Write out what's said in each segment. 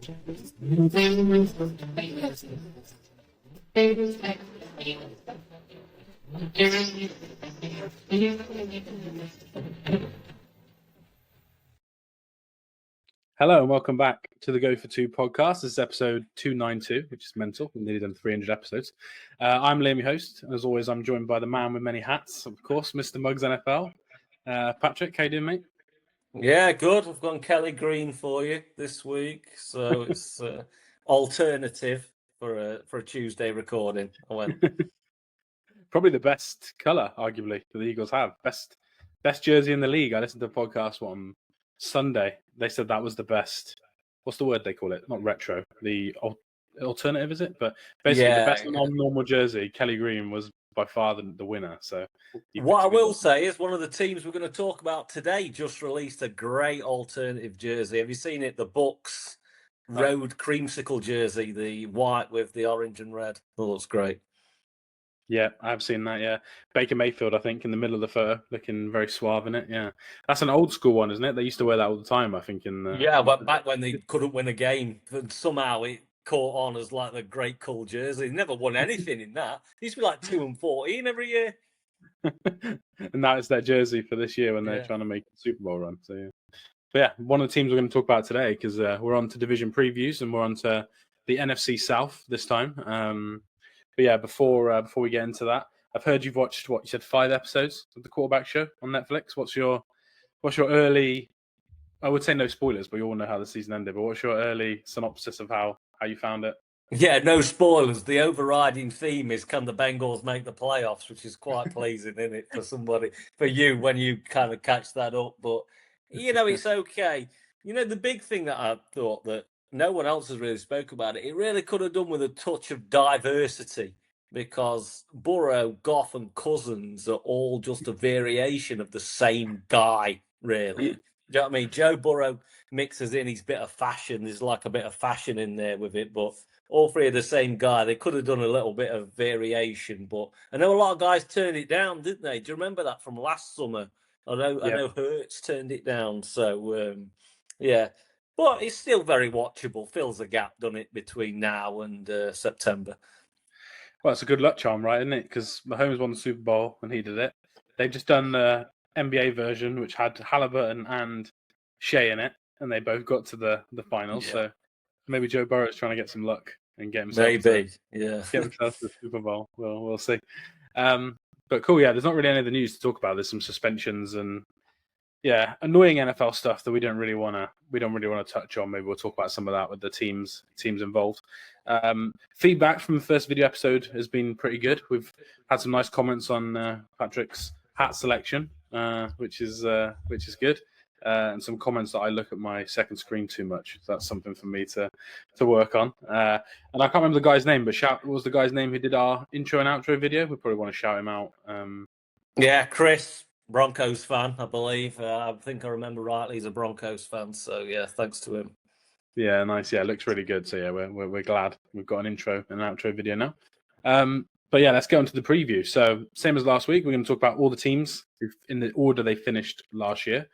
Hello and welcome back to the Go for Two podcast. This is episode 292, which is mental. We've nearly done 300 episodes. I'm Liam, your host. As always, I'm joined by the man with many hats, of course, Mr. Muggs NFL. Patrick, how you doing, mate? Yeah, good. I've gone Kelly Green for you this week, so it's alternative for a Tuesday recording. I went. Probably the best colour, arguably, that the Eagles have. Best jersey in the league. I listened to a podcast on Sunday. They said that was the best. What's the word they call it? Not retro. The alternative, is it? But basically, the best non-normal jersey, Kelly Green, was by far the winner. So, what I will say is one of the teams we're going to talk about today just released a great alternative jersey. Have you seen it? The Bucks Road Creamsicle jersey, the white with the orange and red. That looks great. Yeah, I've seen that, yeah. Baker Mayfield, I think, in the middle of the photo, looking very suave in it, yeah. That's an old school one, isn't it? They used to wear that all the time, I think. Yeah, but back when they couldn't win a game, somehow it caught on as like the great cool jersey. They never won anything in that. It used to be like 2-14 every year. And that is their jersey for this year when they're trying to make a Super Bowl run. So, yeah. But yeah, one of the teams we're going to talk about today, because we're on to division previews and we're on to the NFC South this time. But yeah, before we get into that, I've heard you've watched what you said 5 episodes of the Quarterback Show on Netflix. What's your early? I would say no spoilers, but you all know how the season ended. But what's your early synopsis of how you found it? Yeah, no spoilers. The overriding theme is can the Bengals make the playoffs, which is quite pleasing, isn't it, for you when you kind of catch that up. But it's okay. The big thing that I thought that no one else has really spoke about it. It really could have done with a touch of diversity because Burrow, Goff, and Cousins are all just a variation of the same guy, really. Do you know what I mean? Joe Burrow mixes in his bit of fashion. There's like a bit of fashion in there with it, but all three are the same guy. They could have done a little bit of variation, but I know a lot of guys turned it down, didn't they? Do you remember that from last summer? I know Hurts turned it down. So, yeah. But it's still very watchable. Fills a gap, done it, between now and September. Well, it's a good luck charm, right, isn't it? Because Mahomes won the Super Bowl and he did it. They've just done the NBA version, which had Halliburton and Shea in it, and they both got to the finals. Yeah. So maybe Joe Burrow is trying to get some luck and get himself get himself to the Super Bowl. Well, we'll see. But cool, yeah. There's not really any of the news to talk about. There's some suspensions and annoying NFL stuff that we don't really want to touch on. Maybe we'll talk about some of that with the teams involved. Feedback from the first video episode has been pretty good. We've had some nice comments on Patrick's hat selection, which is good, and some comments that I look at my second screen too much. So that's something for me to work on. And I can't remember the guy's name, but what was the guy's name who did our intro and outro video? We probably want to shout him out. Chris. Broncos fan, I believe. I think I remember rightly. He's a Broncos fan, so yeah, thanks to him. Yeah, nice. Yeah, it looks really good. So yeah, we're glad we've got an intro and an outro video now. But yeah, let's go into the preview. So same as last week, we're going to talk about all the teams in the order they finished last year.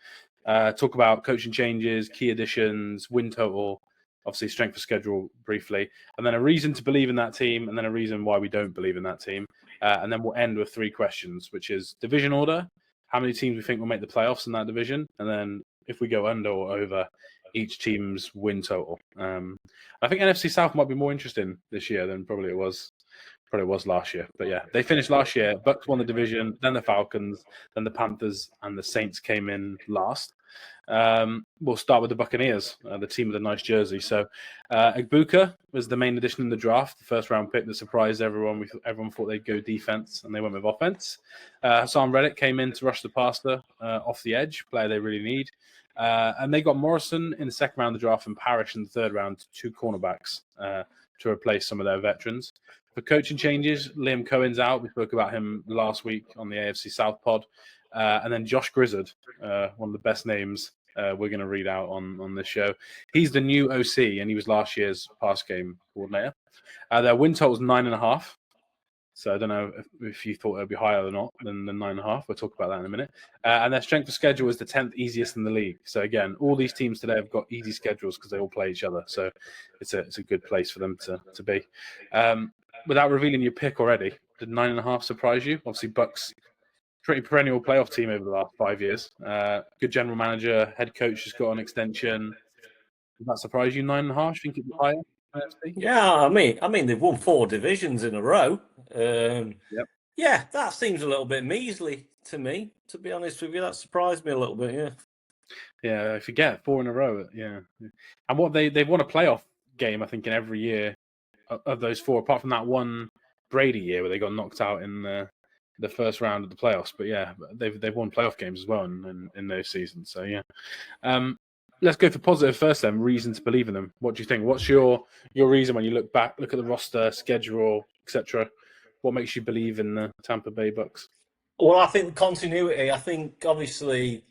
Talk about coaching changes, key additions, win total, obviously strength of schedule briefly, and then a reason to believe in that team, and then a reason why we don't believe in that team. And then we'll end with 3 questions, which is division order, how many teams we think will make the playoffs in that division, and then if we go under or over each team's win total. I think NFC South might be more interesting this year than probably it was last year. But yeah, they finished last year. Bucks won the division, then the Falcons, then the Panthers, and the Saints came in last. We'll start with the Buccaneers, the team with a nice jersey. So Egbuka was the main addition in the draft, the first round pick that surprised everyone. Everyone thought they'd go defense, and they went with offense. Hassan Reddick came in to rush the passer off the edge, player they really need. And they got Morrison in the second round of the draft and Parrish in the third round, 2 cornerbacks to replace some of their veterans. For coaching changes, Liam Cohen's out. We spoke about him last week on the AFC South pod. And then Josh Grizzard, one of the best names we're going to read out on this show. He's the new OC, and he was last year's pass game coordinator. Their win total is 9.5. So I don't know if you thought it would be higher or not than 9.5. We'll talk about that in a minute. And their strength of schedule is the 10th easiest in the league. So again, all these teams today have got easy schedules because they all play each other. So it's a good place for them to be. Without revealing your pick already, did 9.5 surprise you? Obviously, Bucks pretty perennial playoff team over the last 5 years. Good general manager, head coach has got an extension. Does that surprise you? 9.5? Think it'd be higher? NFC? Yeah, I mean, they've won 4 divisions in a row. Yep. Yeah, that seems a little bit measly to me. To be honest with you, that surprised me a little bit. Yeah. Yeah, I forget 4 in a row. Yeah, and what they've won a playoff game, I think, in every year of those 4, apart from that one Brady year where they got knocked out in the first round of the playoffs. But yeah, they've won playoff games as well in those seasons. So yeah, let's go for positive first. Then reason to believe in them. What do you think? What's your reason when you look back, look at the roster, schedule, etc.? What makes you believe in the Tampa Bay Bucks? Well, I think the continuity. I think obviously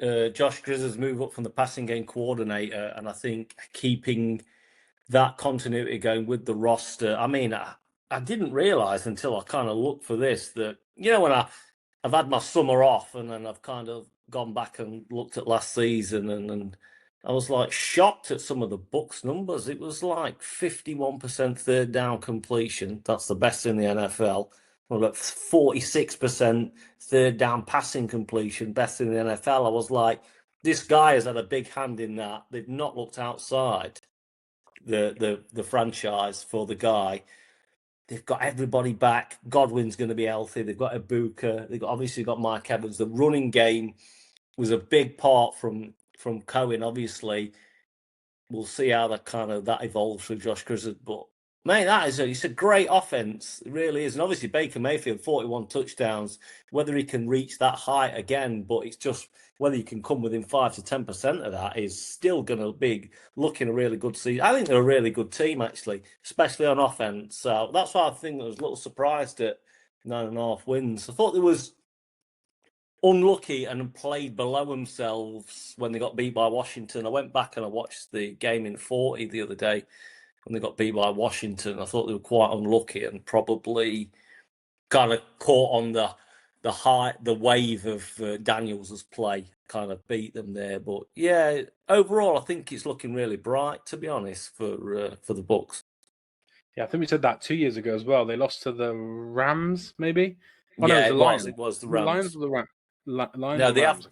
Josh Grizz's move up from the passing game coordinator, and I think keeping that continuity going with the roster. I mean, I didn't realize until I kind of looked for this that, when I've had my summer off and then I've kind of gone back and looked at last season and I was like shocked at some of the Bucks numbers. It was like 51% third down completion. That's the best in the NFL. Well, about 46% third down passing completion, best in the NFL. I was like, this guy has had a big hand in that. They've not looked outside the franchise for the guy. They've got everybody back. Godwin's going to be healthy. They've got Ibuka. They've obviously got Mike Evans. The running game was a big part from Cohen. Obviously, we'll see how that evolves with Josh Grizzard. But mate, it's a great offense. It really is. And obviously Baker Mayfield, 41 touchdowns. Whether he can reach that height again, but it's just whether you can come within 5 to 10% of that is still going to be looking a really good season. I think they're a really good team, actually, especially on offense. So that's why I think I was a little surprised at 9.5 wins. I thought there was unlucky and played below themselves when they got beat by Washington. I went back and I watched the game in 40 the other day when they got beat by Washington. I thought they were quite unlucky and probably kind of caught on the wave of Daniels' play, kind of beat them there. But yeah, overall, I think it's looking really bright, to be honest, for the Bucks. Yeah, I think we said that 2 years ago as well. They lost to the Rams, maybe. Oh, yeah, it was the Rams. The Lions or the Rams? No, they have.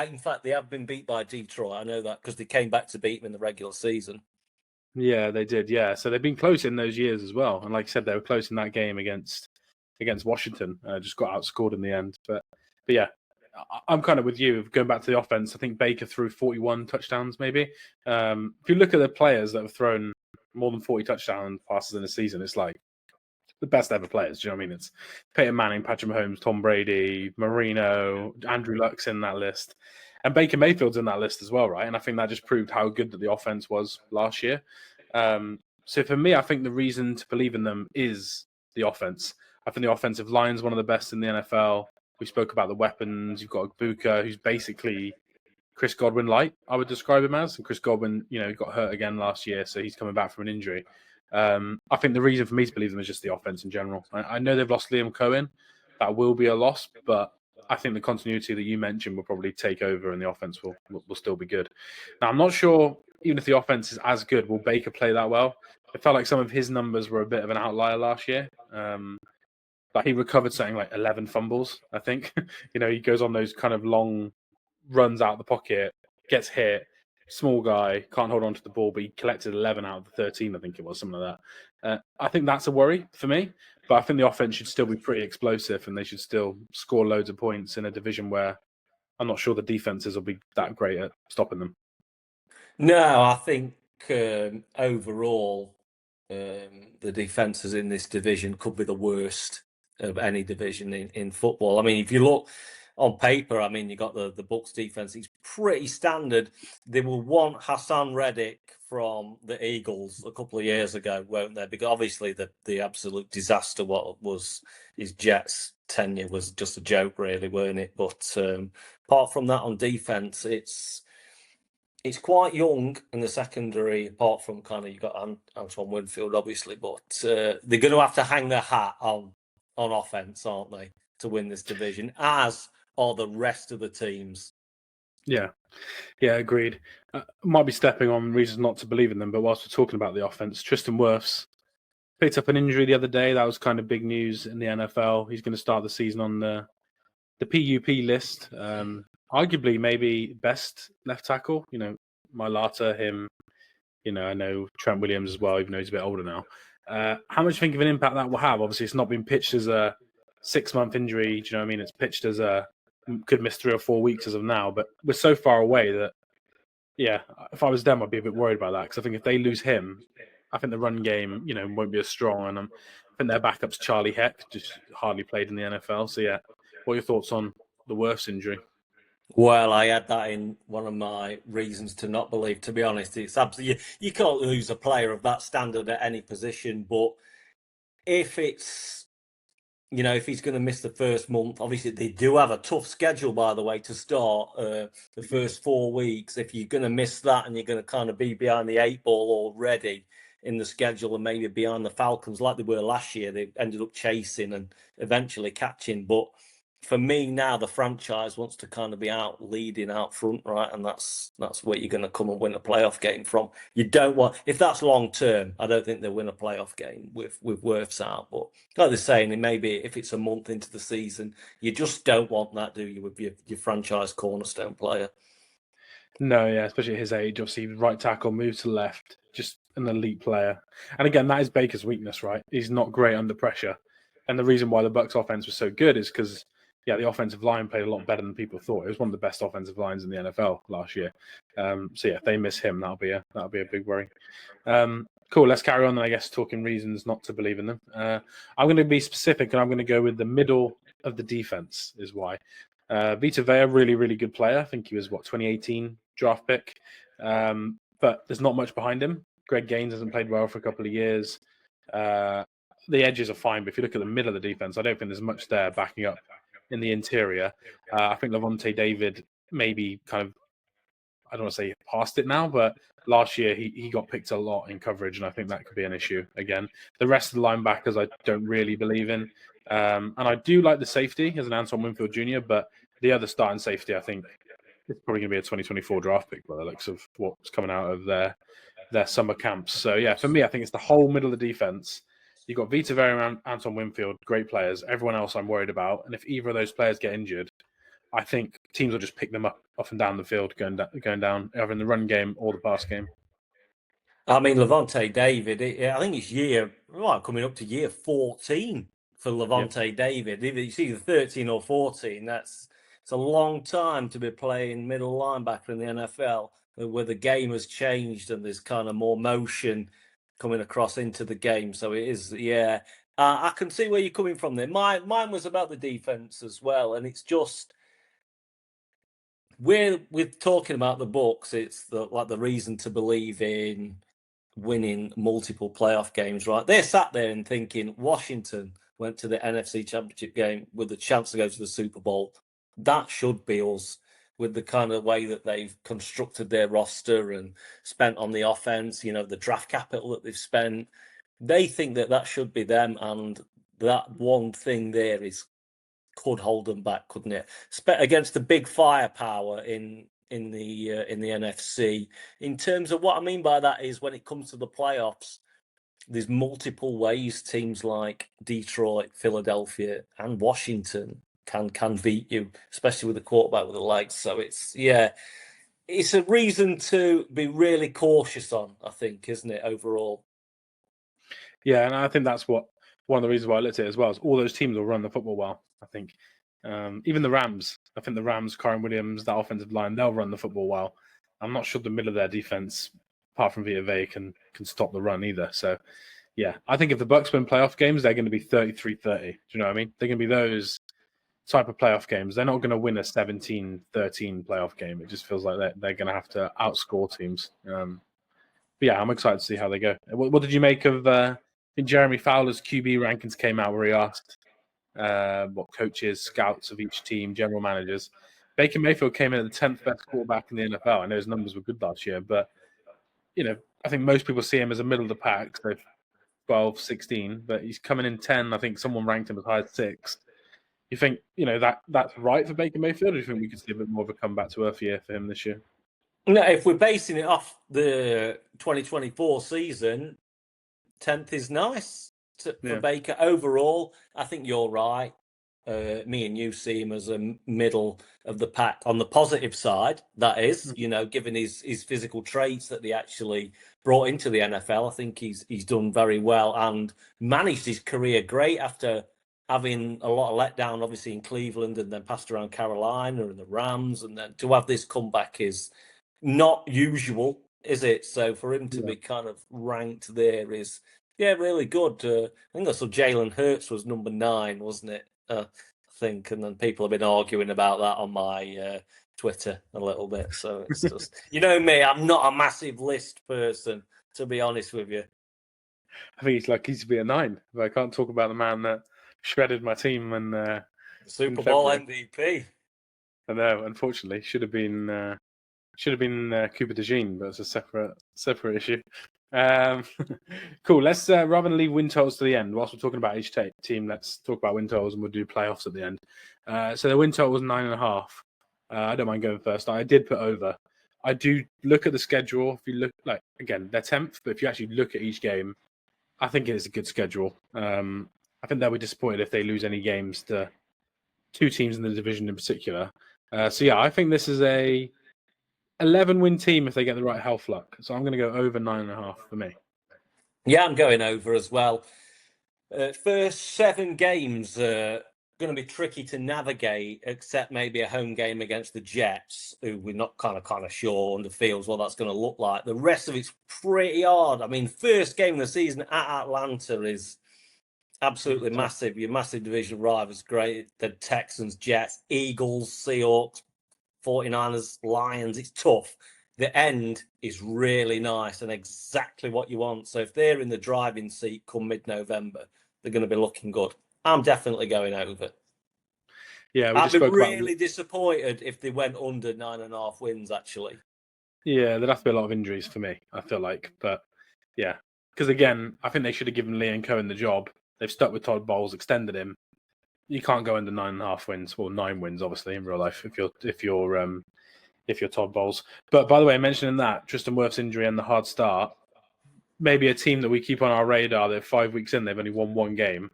In fact, they have been beat by Detroit. I know that because they came back to beat them in the regular season. Yeah, they did. Yeah, so they've been close in those years as well. And like I said, they were close in that game against Washington. Just got outscored in the end. But yeah, I'm kind of with you. Going back to the offense, I think Baker threw 41 touchdowns. Maybe if you look at the players that have thrown more than 40 touchdown passes in a season, it's like the best ever players. Do you know what I mean? It's Peyton Manning, Patrick Mahomes, Tom Brady, Marino, Andrew Luck's in that list. And Baker Mayfield's in that list as well, right? And I think that just proved how good that the offense was last year. So for me, I think the reason to believe in them is the offense. I think the offensive line is one of the best in the NFL. We spoke about the weapons. You've got Ibuka, who's basically Chris Godwin light, I would describe him as. And Chris Godwin, got hurt again last year, so he's coming back from an injury. I think the reason for me to believe them is just the offense in general. I know they've lost Liam Cohen. That will be a loss, but I think the continuity that you mentioned will probably take over and the offense will still be good. Now, I'm not sure, even if the offense is as good, will Baker play that well? It felt like some of his numbers were a bit of an outlier last year. But he recovered something like 11 fumbles, I think. He goes on those kind of long runs out of the pocket, gets hit, small guy, can't hold on to the ball, but he collected 11 out of the 13, I think it was, something like that. I think that's a worry for me, but I think the offense should still be pretty explosive and they should still score loads of points in a division where I'm not sure the defenses will be that great at stopping them. No, I think overall, the defenses in this division could be the worst of any division in football. I mean, if you look on paper, I mean, you got the Bucks defense. It's pretty standard. They will want Hassan Reddick from the Eagles a couple of years ago, won't they? Because obviously the absolute disaster what was his Jets tenure was just a joke, really, weren't it? But apart from that, on defense, it's quite young in the secondary. Apart from you got Antoine Winfield, obviously, but they're going to have to hang their hat on on offense, aren't they, to win this division, as are the rest of the teams. Yeah, agreed. Might be stepping on reasons not to believe in them, but whilst we're talking about the offense, Tristan Wirfs picked up an injury the other day. That was kind of big news in the NFL. He's going to start the season on the PUP list. Arguably, maybe best left tackle. Mailata, him. I know Trent Williams as well, even though he's a bit older now. How much do you think of an impact that will have? Obviously, it's not been pitched as a 6-month injury. Do you know what I mean? It's pitched as could miss 3 or 4 weeks as of now, but we're so far away that, yeah, if I was them, I'd be a bit worried about that, because I think if they lose him, I think the run game, won't be as strong, and I think their backup's Charlie Heck, just hardly played in the NFL. So, yeah, what are your thoughts on the Wirfs injury? Well, I had that in one of my reasons to not believe. To be honest, it's absolutely you can't lose a player of that standard at any position. But if it's if he's going to miss the first month, obviously they do have a tough schedule, by the way, to start the first 4 weeks. If you're going to miss that and you're going to kind of be behind the 8 ball already in the schedule and maybe behind the Falcons like they were last year, they ended up chasing and eventually catching. But for me now, the franchise wants to kind of be out leading out front, right? And that's where you're going to come and win a playoff game from. You don't want, if that's long term, I don't think they'll win a playoff game with Wirfs out. But like they're saying, maybe if it's a month into the season, you just don't want that, do you, with your franchise cornerstone player? No, yeah, especially at his age. Obviously, right tackle, move to left, just an elite player. And again, that is Baker's weakness, right? He's not great under pressure. And the reason why the Bucs offense was so good is because, yeah, the offensive line played a lot better than people thought. It was one of the best offensive lines in the NFL last year. So yeah, if they miss him, that'll be a big worry. Cool. Let's carry on. I guess talking reasons not to believe in them. I'm going to be specific, and I'm going to go with the middle of the defense. Is why. Vita Vea, really, really good player. I think he was 2018 draft pick. But there's not much behind him. Greg Gaines hasn't played well for a couple of years. The edges are fine, but if you look at the middle of the defense, I don't think there's much there backing up in the interior. I think Lavonte David maybe kind of, I don't want to say past it now, but last year he got picked a lot in coverage, and I think that could be an issue again. The rest of the linebackers I don't really believe in. And I do like the safety as an Antoine Winfield Jr., but the other starting safety, I think, it's probably going to be a 2024 draft pick by the looks of what's coming out of their summer camps. So, yeah, for me, I think it's the whole middle of the defense. You've got Vita Vea and Anton Winfield, great players. Everyone else I'm worried about. And if either of those players get injured, I think teams will just pick them up and down the field, going down, either in the run game or the pass game. I mean, Lavonte David, I think it's coming up to year 14 for Lavonte David. If it's either 13 or 14, it's a long time to be playing middle linebacker in the NFL, where the game has changed and there's kind of more motion coming across into the game. So it is, yeah. I can see where you're coming from there. Mine was about the defense as well, and it's just we're talking about the Bucs. It's the reason to believe in winning multiple playoff games, right? They're sat there and thinking Washington went to the NFC Championship game with the chance to go to the Super Bowl. That should be us, with the kind of way that they've constructed their roster and spent on the offense, the draft capital that they've spent. They think that should be them, and that one thing there could hold them back, couldn't it? Against the big firepower in the NFC. In terms of what I mean by that is, when it comes to the playoffs, there's multiple ways teams like Detroit, Philadelphia, and Washington can beat you, especially with the quarterback with the legs. So it's a reason to be really cautious on, I think, isn't it, overall? Yeah, and I think that's one of the reasons why I looked at it as well, is all those teams will run the football well, I think. Even the Rams, I think the Rams, Kyren Williams, that offensive line, they'll run the football well. I'm not sure the middle of their defense, apart from Vita Vea, can stop the run either. So, yeah, I think if the Bucs win playoff games, they're going to be 33-30. Do you know what I mean? They're going to be those type of playoff games. They're not going to win a 17-13 playoff game. It just feels like they're going to have to outscore teams. But yeah, I'm excited to see how they go. What did you make of Jeremy Fowler's QB rankings came out, where he asked what coaches, scouts of each team, general managers. Baker Mayfield came in at the 10th best quarterback in the NFL. I know his numbers were good last year, but I think most people see him as a middle of the pack. So 12, 16, but he's coming in 10. I think someone ranked him as high as 6. You think, that's right for Baker Mayfield, or do you think we could see a bit more of a comeback to earth year for him this year? No, if we're basing it off the 2024 season, 10th is nice for Baker. Overall, I think you're right. Me and you see him as a middle of the pack on the positive side. That is, given his physical traits that they actually brought into the NFL, I think he's done very well and managed his career great after having a lot of letdown, obviously in Cleveland, and then passed around Carolina and the Rams, and then to have this comeback is not usual, is it? So for him to be kind of ranked there is, really good. I think that's what Jalen Hurts was number 9, wasn't it? I think, and then people have been arguing about that on my Twitter a little bit. So it's just, me, I'm not a massive list person, to be honest with you. I think he's lucky to be a 9, but I can't talk about the man that shredded my team and Super Bowl MVP. I know, unfortunately, should have been Cooper DeJean, but it's a separate issue. Cool. Let's rather than leave win totals to the end, whilst we're talking about each team, let's talk about win totals and we'll do playoffs at the end. So the win total was 9.5. I don't mind going first. I did put over. I do look at the schedule. If you look, again, they're 10th, but if you actually look at each game, I think it is a good schedule. I think they'll be disappointed if they lose any games to 2 teams in the division in particular. I think this is a 11-win team if they get the right health luck. So I'm going to go over 9.5 for me. Yeah, I'm going over as well. First 7 games going to be tricky to navigate, except maybe a home game against the Jets, who we're not kind of sure on the fields what that's going to look like. The rest of it's pretty hard. I mean, first game of the season at Atlanta is absolutely massive. Your massive division rivals, great. The Texans, Jets, Eagles, Seahawks, 49ers, Lions. It's tough. The end is really nice and exactly what you want. So if they're in the driving seat come mid-November, they're going to be looking good. I'm definitely going over. Yeah, I'd be really disappointed if they went under 9.5 wins, actually. Yeah, there'd have to be a lot of injuries for me, I feel like. But yeah, because again, I think they should have given Liam Cohen the job. They've stuck with Todd Bowles, extended him. You can't go under 9.5 wins, well, 9 wins, obviously, in real life if you're Todd Bowles. But by the way, mentioning that Tristan Wirfs' injury and the hard start, maybe a team that we keep on our radar. They're 5 weeks in, they've only won 1 game.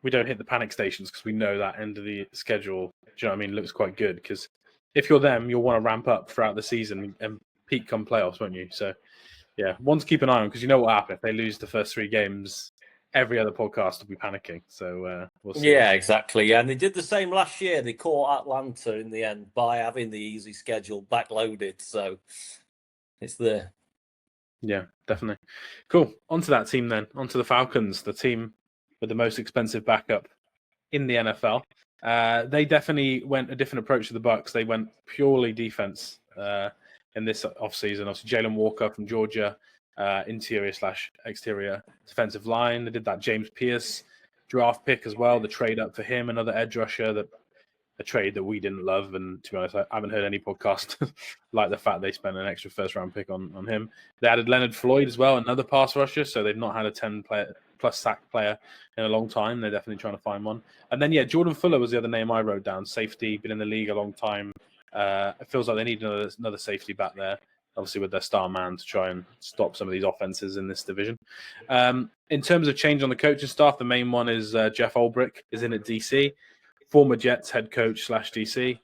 We don't hit the panic stations because we know that end of the schedule. Do you know what I mean? Looks quite good because if you're them, you'll want to ramp up throughout the season and peak come playoffs, won't you? So yeah, one to keep an eye on because you know what happens if they lose the first 3 games. Every other podcast will be panicking. So we'll see. Yeah, exactly. Yeah, and they did the same last year. They caught Atlanta in the end by having the easy schedule backloaded. So it's there. Yeah, definitely. Cool. On to that team then. On to the Falcons, the team with the most expensive backup in the NFL. They definitely went a different approach to the Bucs. They went purely defense in this offseason. Obviously, Jalen Walker from Georgia, interior/exterior defensive line. They did that James Pierce draft pick as well, the trade up for him, another edge rusher, a trade that we didn't love. And to be honest, I haven't heard any podcast like the fact they spent an extra first-round pick on him. They added Leonard Floyd as well, another pass rusher, so they've not had a 10-plus sack player in a long time. They're definitely trying to find one. And then, Jordan Fuller was the other name I wrote down. Safety, been in the league a long time. It feels like they need another safety back there, obviously with their star man to try and stop some of these offenses in this division. In terms of change on the coaching staff, the main one is Jeff Ulbrich is in at DC, former Jets head coach / DC.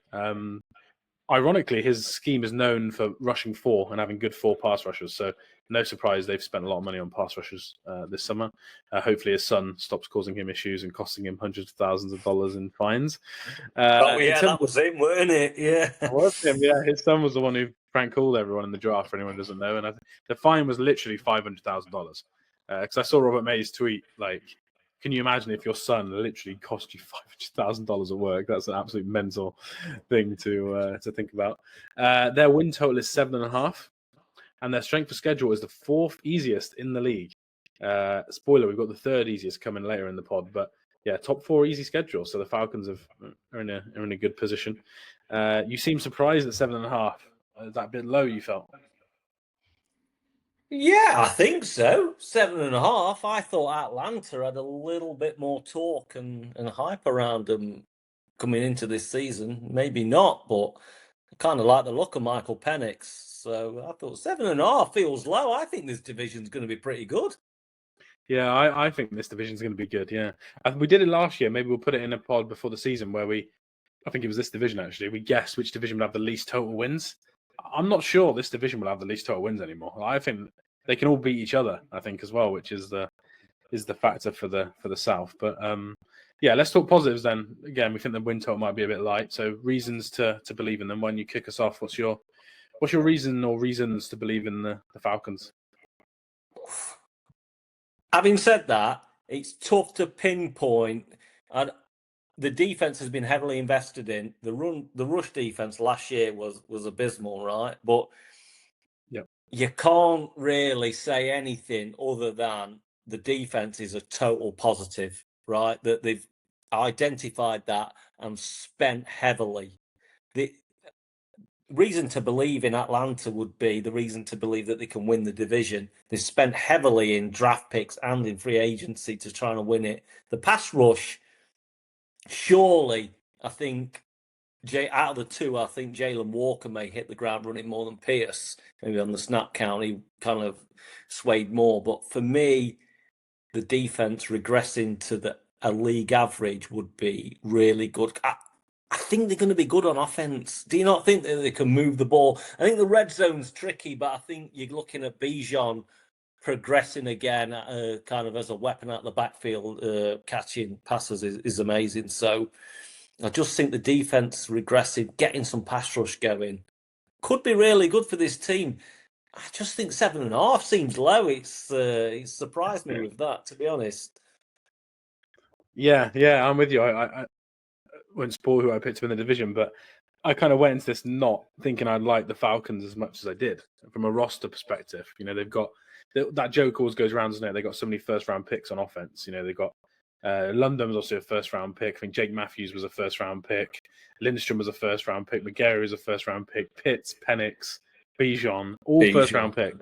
Ironically, his scheme is known for rushing 4 and having good 4 pass rushers. So no surprise they've spent a lot of money on pass rushers this summer. Hopefully his son stops causing him issues and costing him hundreds of thousands of dollars in fines. That was him, weren't it? Yeah. It was him, yeah. His son was the one who prank called everyone in the draft, for anyone who doesn't know. And the fine was literally $500,000. Because I saw Robert May's tweet, can you imagine if your son literally cost you $500,000 at work? That's an absolute mental thing to think about. Their win total is 7.5, and their strength of schedule is the 4th easiest in the league. Spoiler: we've got the 3rd easiest coming later in the pod, but yeah, top 4 easy schedule. So the Falcons are in a good position. You seem surprised at 7.5. Is that a bit low? You felt? Yeah, I think so. 7.5. I thought Atlanta had a little bit more talk and hype around them coming into this season. Maybe not, but I kind of like the look of Michael Penix. So I thought 7.5 feels low. I think this division's going to be pretty good. Yeah, I think this division's going to be good. Yeah, we did it last year. Maybe we'll put it in a pod before the season where I think it was this division actually. We guessed which division would have the least total wins. I'm not sure this division will have the least total wins anymore. I think they can all beat each other. I think as well, which is the factor for the South. But yeah, let's talk positives then. Again, we think the win total might be a bit light. So reasons to believe in them. When you kick us off, what's your reason or reasons to believe in the Falcons? Having said that, it's tough to pinpoint. And the defense has been heavily invested in. The rush defense last year was abysmal, right? But Yep. you can't really say anything other than the defense is a total positive, right? That they've identified that and spent heavily. The reason to believe in Atlanta would be the reason to believe that they can win the division. They've spent heavily in draft picks and in free agency to try and win it. The pass rush, surely, I think out of the two, I think Jalen Walker may hit the ground running more than Pierce. Maybe on the snap count, he kind of swayed more. But for me, the defense regressing to a league average would be really good. I think they're going to be good on offense. Do you not think that they can move the ball? I think the red zone's tricky, but I think you're looking at Bijan progressing again, kind of as a weapon out the backfield, catching passes is amazing. So I just think the defense regressing, getting some pass rush going, could be really good for this team. I just think 7.5 seems low. It surprised me with that, to be honest. Yeah, I'm with you. I won't spoil who I picked to win the division, but I kind of went into this not thinking I'd like the Falcons as much as I did from a roster perspective. You know, they've got that joke always goes around, doesn't it? They got so many first round picks on offense. You know, they've got London was also a first round pick. I think Jake Matthews was a first round pick. Lindstrom was a first round pick. McGarry was a first round pick. Pitts, Penix, Bijan, all first round pick.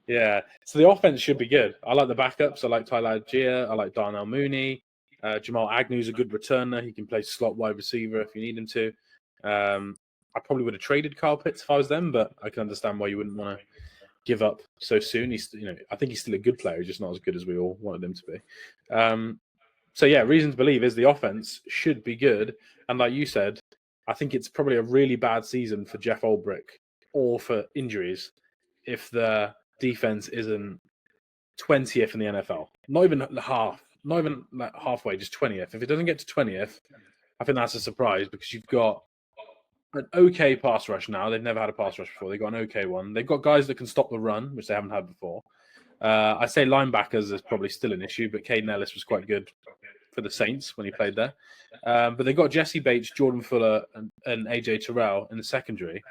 Yeah, so the offense should be good. I like the backups. I like Tyler Gia. I like Darnell Mooney. Jamal Agnew's a good returner. He can play slot wide receiver if you need him to. I probably would have traded Kyle Pitts if I was them, but I can understand why you wouldn't want to give up so soon. He's, I think he's still a good player. He's just not as good as we all wanted him to be. So yeah, reason to believe is the offense should be good. And like you said, I think it's probably a really bad season for Jeff Ulbrich or for injuries if the defense isn't 20th in the NFL. Not even half. Not even like halfway, just 20th. If it doesn't get to 20th, I think that's a surprise because you've got an okay pass rush now. They've never had a pass rush before. They've got an okay one. They've got guys that can stop the run, which they haven't had before. I say linebackers is probably still an issue, but Caden Ellis was quite good for the Saints when he played there. But they've got Jesse Bates, Jordan Fuller, and AJ Terrell in the secondary.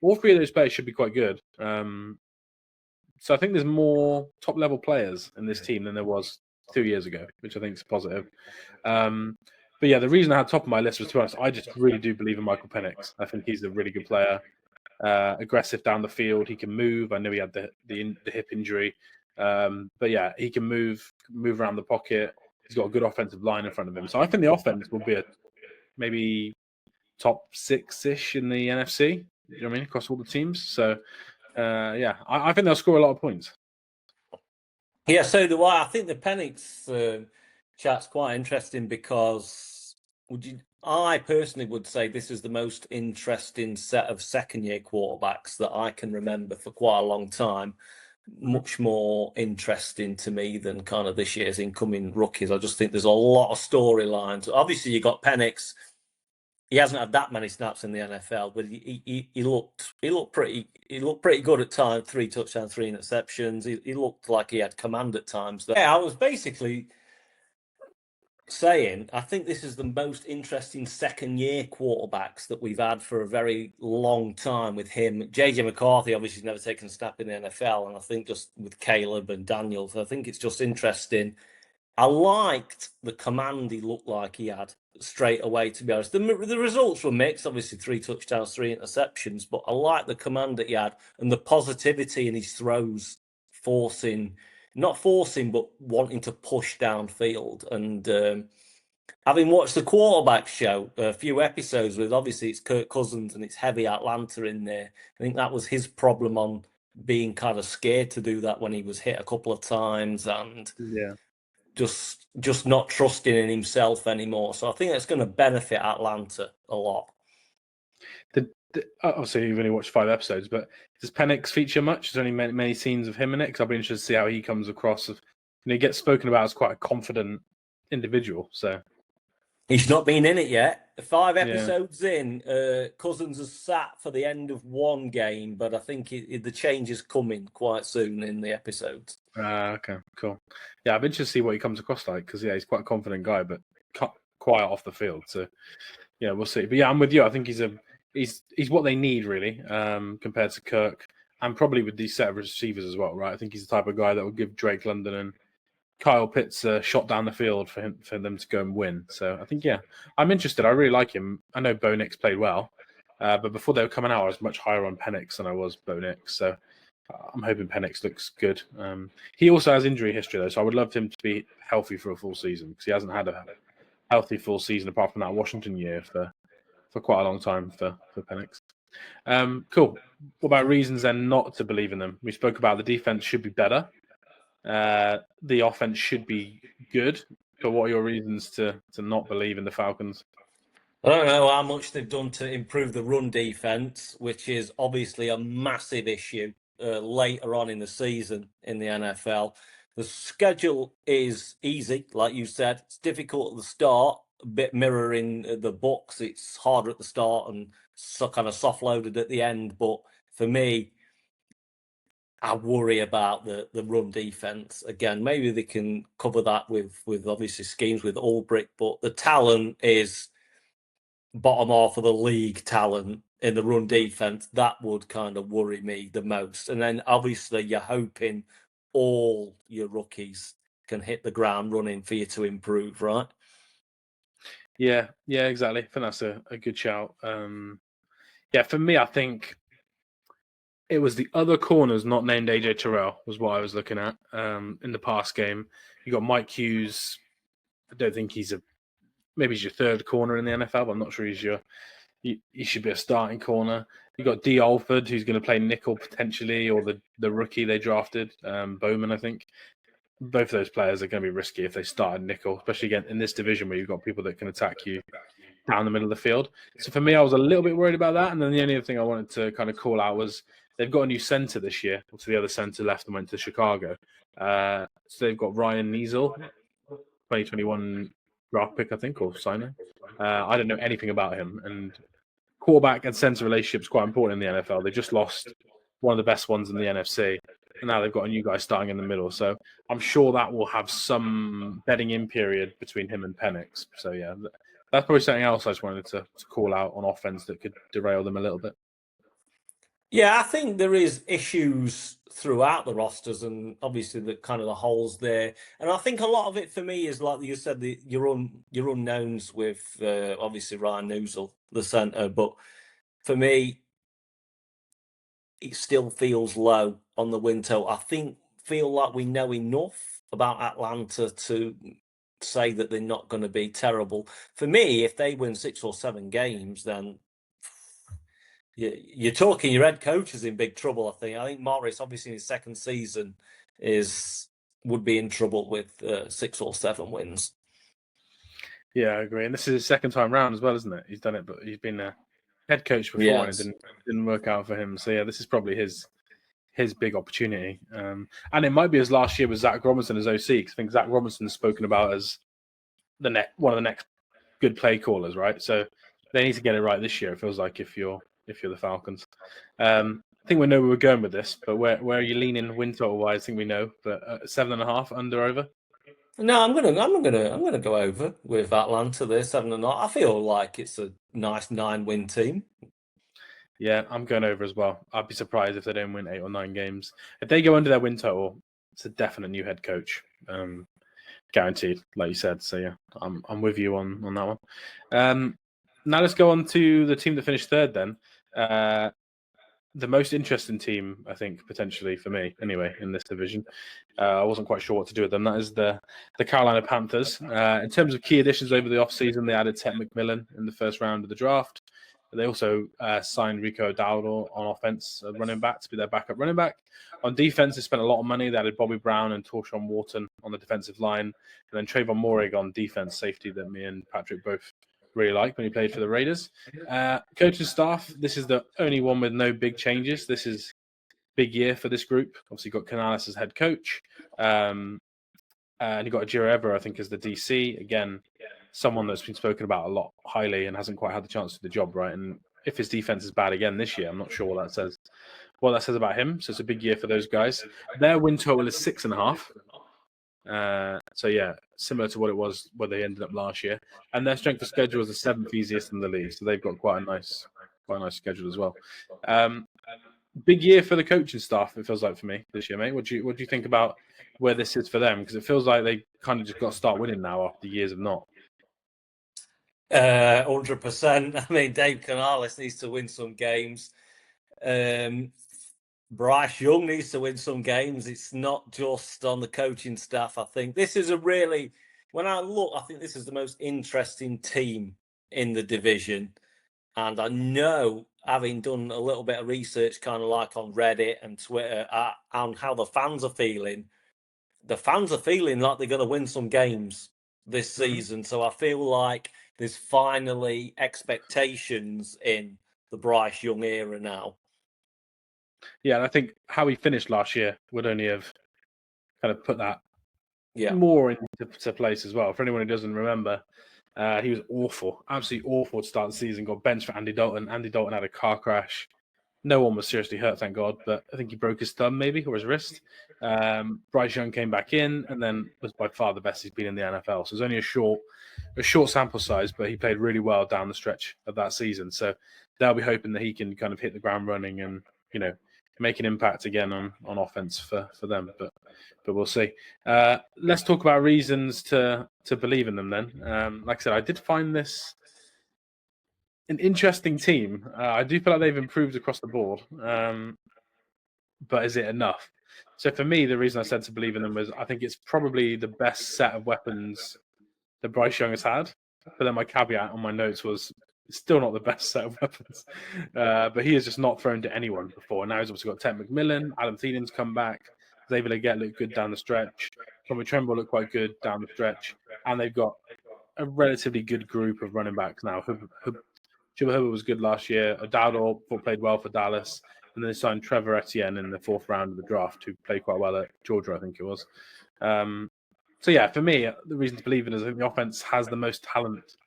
All three of those players should be quite good. So I think there's more top-level players in this team than there was 2 years ago, which I think is positive. But yeah, the reason I had top of my list was, to be honest, I just really do believe in Michael Penix. I think he's a really good player, aggressive down the field. He can move. I know he had the hip injury, but yeah, he can move around the pocket. He's got a good offensive line in front of him. So I think the offense will be maybe top 6-ish in the NFC. You know what I mean? Across all the teams. So yeah, I think they'll score a lot of points. Yeah, so do I. I think the Penix chat's quite interesting because I personally would say this is the most interesting set of second-year quarterbacks that I can remember for quite a long time. Much more interesting to me than kind of this year's incoming rookies. I just think there's a lot of storylines. Obviously, you got Penix. He hasn't had that many snaps in the NFL, but he looked pretty good at times. 3 touchdowns, 3 interceptions. He looked like he had command at times. Yeah, I was basically saying I think this is the most interesting second-year quarterbacks that we've had for a very long time with him. JJ McCarthy obviously never taken a snap in the NFL, and I think just with Caleb and Daniels, I think it's just interesting. I liked the command he looked like he had straight away, to be honest. The results were mixed, obviously 3 touchdowns, 3 interceptions, but I liked the command that he had and the positivity in his throws not forcing, but wanting to push downfield. And having watched the quarterback show, a few episodes with, obviously it's Kirk Cousins and it's heavy Atlanta in there. I think that was his problem, on being kind of scared to do that when he was hit a couple of times, and just not trusting in himself anymore. So I think that's going to benefit Atlanta a lot. Obviously, you've only watched 5 episodes, but does Penix feature much? Is there any many scenes of him in it? Because I'll be interested to see how he comes across. He gets spoken about as quite a confident individual. So he's not been in it yet. 5 episodes in, Cousins has sat for the end of one game, but I think the change is coming quite soon in the episodes. Okay, cool. Yeah, I'm interested to see what he comes across like, because he's quite a confident guy, but quiet off the field. So yeah, we'll see. But yeah, I'm with you. I think he's what they need, really, compared to Kirk, and probably with these set of receivers as well, right? I think he's the type of guy that will give Drake London and Kyle Pitts a shot down the field for them to go and win. So I think, yeah, I'm interested. I really like him. I know Bo Nix played well, but before they were coming out, I was much higher on Penix than I was Bo Nix. So I'm hoping Penix looks good. He also has injury history, though, so I would love him to be healthy for a full season, because he hasn't had a healthy full season apart from that Washington year for quite a long time for Penix. Cool. What about reasons then not to believe in them? We spoke about the defense should be better. The offense should be good. But what are your reasons to not believe in the Falcons? I don't know how much they've done to improve the run defense, which is obviously a massive issue later on in the season in the NFL. The schedule is easy, like you said. It's difficult at the start, a bit mirroring the Bucs. It's harder at the start and so kind of soft-loaded at the end. But for me, I worry about the run defense. Again, maybe they can cover that with obviously schemes with Ulbrich, but the talent is bottom half of the league talent in the run defense. That would kind of worry me the most. And then obviously you're hoping all your rookies can hit the ground running for you to improve, right? Yeah, exactly. I think that's a good shout. Yeah, for me, I think it was the other corners not named AJ Terrell was what I was looking at in the past game. You got Mike Hughes. I don't think maybe he's your third corner in the NFL, but I'm not sure he should be a starting corner. You got D. Alford, who's going to play nickel potentially, or the rookie they drafted, Bowman, I think. Both of those players are going to be risky if they started nickel, especially again in this division where you've got people that can attack you down the middle of the field. So for me, I was a little bit worried about that. And then the only other thing I wanted to kind of call out was they've got a new center this year. So the other center left and went to Chicago. So they've got Ryan Niesel, 2021 draft pick, I think, or signing. I don't know anything about him. And quarterback and center relationship is quite important in the NFL. They just lost one of the best ones in the NFC. And now they've got a new guy starting in the middle. So I'm sure that will have some bedding in period between him and Penix. So, yeah, that's probably something else I just wanted to call out on offense that could derail them a little bit. Yeah, I think there is issues throughout the rosters, and obviously the kind of the holes there. And I think a lot of it for me is, like you said, your unknowns with obviously Ryan Nusel, the center. But for me, it still feels low on the win total. I feel like we know enough about Atlanta to say that they're not going to be terrible. For me, if they win 6 or 7 games, then you're talking your head coach is in big trouble. I think Morris, obviously in his second season, would be in trouble with 6 or 7 wins. Yeah, I agree. And this is his second time round as well, isn't it? He's done it, but he's been a head coach before and it didn't work out for him. So yeah, this is probably his big opportunity. And it might be his last year with Zach Robinson as OC, because I think Zach Robinson's spoken about as one of the next good play callers, right? So they need to get it right this year. It feels like if you're the Falcons. I think we know where we're going with this, but where are you leaning win total wise? I think we know, but 7.5 under over. No, I'm gonna go over with Atlanta there, 7.5. I feel like it's a nice 9-win team. Yeah, I'm going over as well. I'd be surprised if they don't win 8 or 9 games. If they go under their win total, it's a definite new head coach, guaranteed, like you said. So yeah, I'm with you on that one. Now let's go on to the team that finished third. Then the most interesting team, I think, potentially for me, anyway, in this division. I wasn't quite sure what to do with them. That is the Carolina Panthers. In terms of key additions over the offseason, they added Ted McMillan in the first round of the draft. They also signed Rico Dowdle on offense, running back, to be their backup running back. On defense, they spent a lot of money. They added Bobby Brown and Torshawn Wharton on the defensive line, and then Trayvon Morig on defense, safety, that me and Patrick both really liked when he played for the Raiders. Coaching staff, this is the only one with no big changes. This is big year for this group. Obviously, got Canales as head coach. And you got Ajiro Ever, I think, as the DC. Again, someone that's been spoken about a lot highly and hasn't quite had the chance to do the job, right? And if his defense is bad again this year, I'm not sure what that says. What that says about him. So it's a big year for those guys. Their win total is 6.5. So yeah, similar to what it was where they ended up last year. And their strength of schedule is the 7th easiest in the league, so they've got quite a nice schedule as well. Big year for the coaching staff, it feels like, for me this year, mate. What do you think about where this is for them? Because it feels like they kind of just got to start winning now after years of not. 100%. I mean, Dave Canales needs to win some games. Bryce Young needs to win some games. It's not just on the coaching staff. I think this is when I look, I think this is the most interesting team in the division. And I know, having done a little bit of research, kind of like on Reddit and Twitter, on how the fans are feeling like they're going to win some games this season. So I feel like there's finally expectations in the Bryce Young era now. Yeah, and I think how he finished last year would only have kind of put that more into place as well. For anyone who doesn't remember, he was awful, absolutely awful to start the season. Got benched for Andy Dalton. Andy Dalton had a car crash. No one was seriously hurt, thank God, but I think he broke his thumb maybe, or his wrist. Bryce Young came back in and then was by far the best he's been in the NFL. So it was only a short sample size, but he played really well down the stretch of that season. So they'll be hoping that he can kind of hit the ground running and, make an impact again on offense for them. But we'll see. Let's talk about reasons to believe in them then. Like I said, I did find this an interesting team. I do feel like they've improved across the board. But is it enough? So for me, the reason I said to believe in them was I think it's probably the best set of weapons that Bryce Young has had. But then my caveat on my notes was it's still not the best set of weapons. But he has just not thrown to anyone before. Now he's obviously got Ted McMillan. Adam Thielen's come back. David Legette looked good down the stretch. Tommy Tremble looked quite good down the stretch. And they've got a relatively good group of running backs now. Chuba Hubbard was good last year. Dowdle played well for Dallas. And then they signed Trevor Etienne in the 4th round of the draft, who played quite well at Georgia, I think it was. So yeah, for me, the reason to believe in is I think the offense has the most talent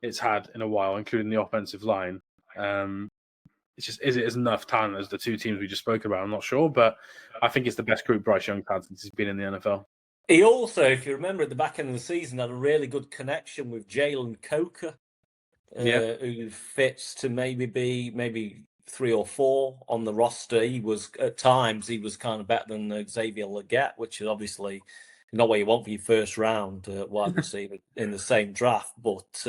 it's had in a while, including the offensive line. It's just, is it as enough talent as the two teams we just spoke about? I'm not sure, but I think it's the best group Bryce Young's had since he's been in the NFL. He also, if you remember at the back end of the season, had a really good connection with Jalen Coker, who fits to maybe be 3 or 4 on the roster. He was, at times, kind of better than Xavier Legette, which is obviously not what you want for your first round wide receiver in the same draft. But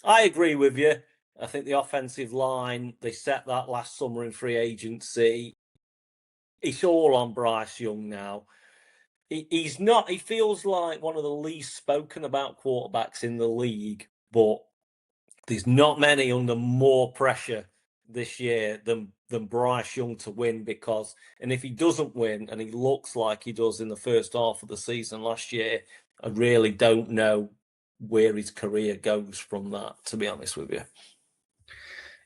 I agree with you. I think the offensive line, they set that last summer in free agency. It's all on Bryce Young now. He feels like one of the least spoken about quarterbacks in the league, but there's not many under more pressure this year than Bryce Young to win, and if he doesn't win and he looks like he does in the first half of the season last year, I really don't know where his career goes from that, to be honest with you.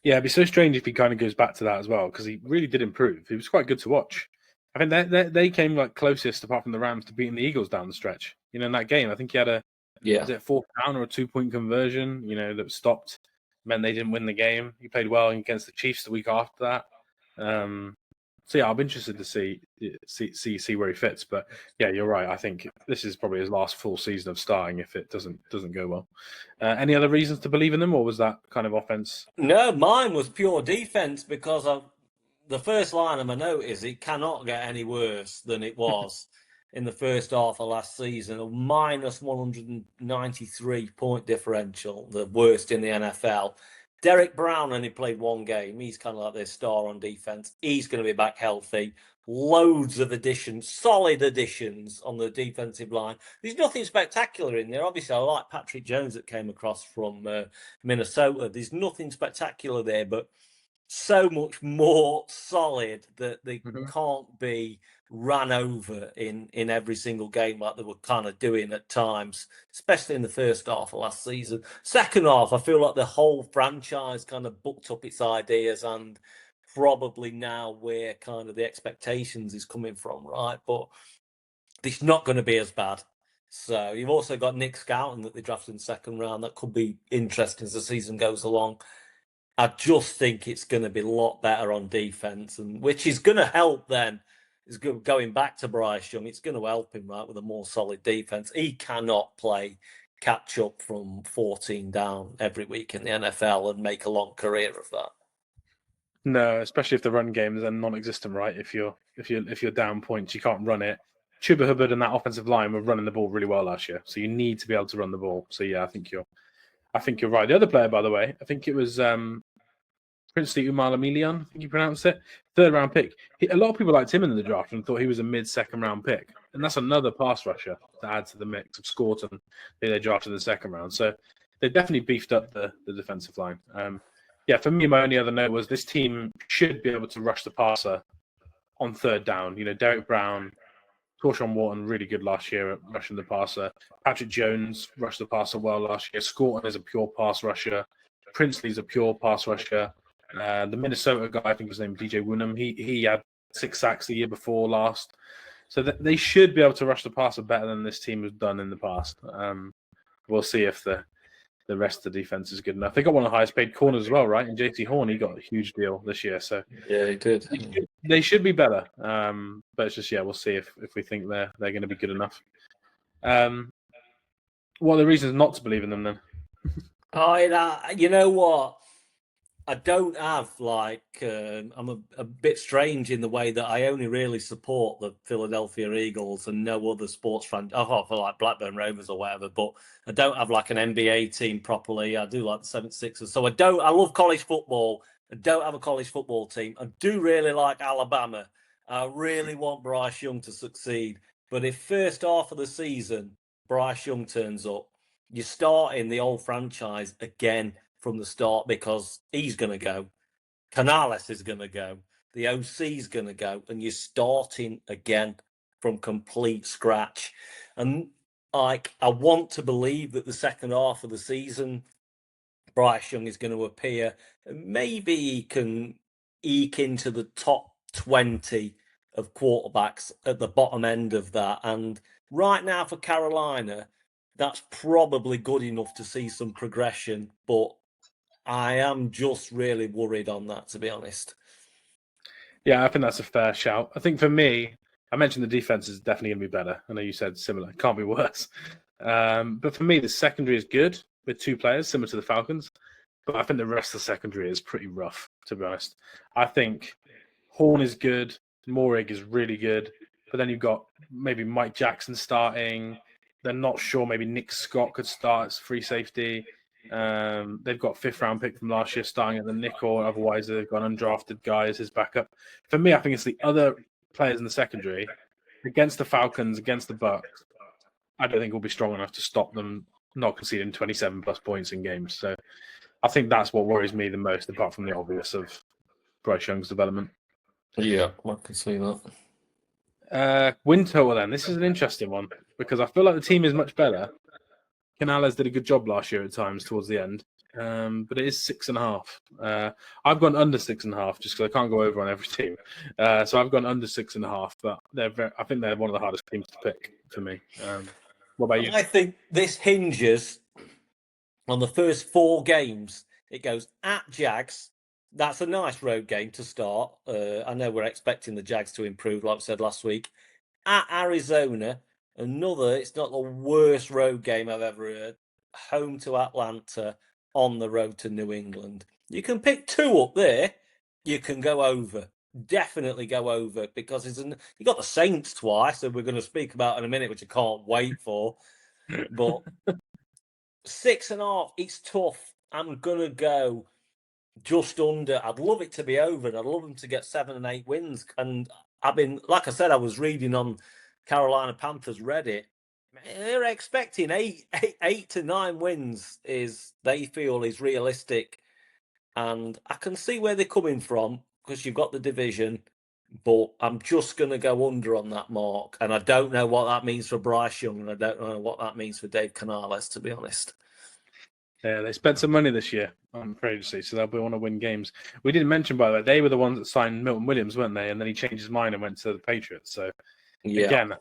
Yeah, it'd be so strange if he kind of goes back to that as well, because he really did improve. He was quite good to watch. I think they came like closest, apart from the Rams, to beating the Eagles down the stretch. In that game, I think he had was it a 4th down or a 2-point conversion? That was stopped, meant they didn't win the game. He played well against the Chiefs the week after that. So yeah, I'll be interested to see where he fits. But yeah, you're right. I think this is probably his last full season of starting if it doesn't go well. Any other reasons to believe in them, or was that kind of offense? No, mine was pure defense, because the first line of my note is it cannot get any worse than it was in the first half of last season. A minus 193 point differential, the worst in the NFL. Derek Brown only played one game. He's kind of like their star on defense. He's going to be back healthy. Loads of additions, solid additions on the defensive line. There's nothing spectacular in there. Obviously, I like Patrick Jones that came across from Minnesota. There's nothing spectacular there, but so much more solid that they can't be ran over in every single game like they were kind of doing at times, especially in the first half of last season. Second half, I feel like the whole franchise kind of booked up its ideas, and probably now where kind of the expectations is coming from, right? But it's not going to be as bad. So you've also got Nick Scouten that they drafted in the second round. That could be interesting as the season goes along. I just think it's going to be a lot better on defense, and which is going to help then. Is going back to Bryce Young. It's going to help him, right, with a more solid defense. He cannot play catch up from 14 down every week in the NFL and make a long career of that. No, especially if the run game is then non-existent, right? If you're down points, you can't run it. Chuba Hubbard and that offensive line were running the ball really well last year, so you need to be able to run the ball. So yeah, I think you're right. The other player, by the way, I think it was Princely Umalamilian, I think you pronounced it. Third round pick. A lot of people liked him in the draft and thought he was a mid-second round pick. And that's another pass rusher to add to the mix of Scorton, who they drafted in the second round. So they definitely beefed up the defensive line. Yeah, for me, my only other note was this team should be able to rush the passer on third down. You know, Derek Brown, Torshawn Wharton, really good last year at rushing the passer. Patrick Jones rushed the passer well last year. Scorton is a pure pass rusher. Princely's a pure pass rusher. The Minnesota guy, I think his name is DJ Woonham, he had 6 sacks the year before last. So they should be able to rush the passer better than this team has done in the past. We'll see if the rest of the defense is good enough. They got one of the highest paid corners as well, right? And JT Horn, he got a huge deal this year. So yeah, he did. They should be better. But it's just, we'll see if we think they're going to be good enough. What are the reasons not to believe in them then? You know what? I don't have I'm a bit strange in the way that I only really support the Philadelphia Eagles and no other sports franchise. I feel like Blackburn Rovers or whatever, but I don't have like an NBA team properly. I do like the 76ers. So I love college football. I don't have a college football team. I do really like Alabama. I really want Bryce Young to succeed. But if first half of the season, Bryce Young turns up, you're starting the old franchise again from the start because he's going to go. Canales is going to go. The OC is going to go. And you're starting again from complete scratch. And I want to believe that the second half of the season, Bryce Young is going to appear. Maybe he can eke into the top 20 of quarterbacks at the bottom end of that. And right now for Carolina, that's probably good enough to see some progression. But I am just really worried on that, to be honest. Yeah, I think that's a fair shout. I think for me, I mentioned the defense is definitely going to be better. I know you said similar. Can't be worse. But for me, the secondary is good with 2 players, similar to the Falcons. But I think the rest of the secondary is pretty rough, to be honest. I think Horn is good. Morig is really good. But then you've got maybe Mike Jackson starting. They're not sure. Maybe Nick Scott could start as free safety. They've got 5th round pick from last year starting at the nickel. Otherwise, they've got an undrafted guy as his backup. For me, I think it's the other players in the secondary against the Falcons, against the Bucks. I don't think we'll be strong enough to stop them not conceding 27 plus points in games. So I think that's what worries me the most, apart from the obvious of Bryce Young's development. Yeah, I can see that. Win total then. This is an interesting one because I feel like the team is much better. Canales did a good job last year at times towards the end, but it is 6.5. I've gone under 6.5 just because I can't go over on every team. So I've gone under 6.5, but I think they're one of the hardest teams to pick for me. What about you? I think this hinges on the first 4 games. It goes at Jags. That's a nice road game to start. I know we're expecting the Jags to improve, like we said last week. At Arizona, it's not the worst road game I've ever heard. Home to Atlanta, on the road to New England. You can pick 2 up there. You can go over. Definitely go over because you got the Saints twice, that we're going to speak about in a minute, which I can't wait for. But 6.5, it's tough. I'm going to go just under. I'd love it to be over, and I'd love them to get 7 and 8 wins. And I've been, like I said, I was reading on Carolina Panthers Reddit. They're expecting eight to 9 wins they feel is realistic, and I can see where they're coming from because you've got the division. But I'm just going to go under on that mark, and I don't know what that means for Bryce Young, and I don't know what that means for Dave Canales, to be honest. Yeah, they spent some money this year on free agency, so they'll want to win games. We didn't mention, by the way, they were the ones that signed Milton Williams, weren't they? And then he changed his mind and went to the Patriots. So, again,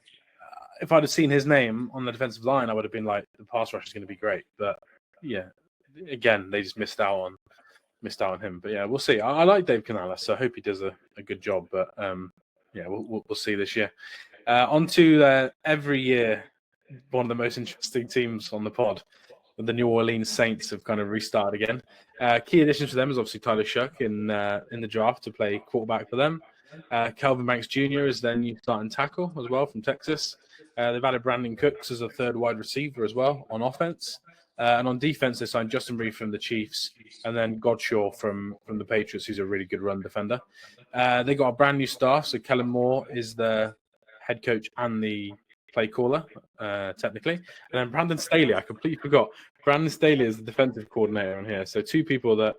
if I'd have seen his name on the defensive line, I would have been like, the pass rush is going to be great. But yeah, again, they just missed out on him. But yeah, we'll see. I like Dave Canales, so I hope he does a good job. But yeah, we'll see this year. On to every year, one of the most interesting teams on the pod. The New Orleans Saints have kind of restarted again. Key additions for them is obviously Tyler Shuck in the draft to play quarterback for them. Calvin Banks Jr. is their new starting tackle as well from Texas. They've added Brandon Cooks as a third wide receiver as well on offense. And on defense, they signed Justin Reed from the Chiefs and then Godshaw from the Patriots, who's a really good run defender. They got a brand new staff. So Kellen Moore is the head coach and the play caller, technically. And then Brandon Staley, I completely forgot. Brandon Staley is the defensive coordinator on here. So two people that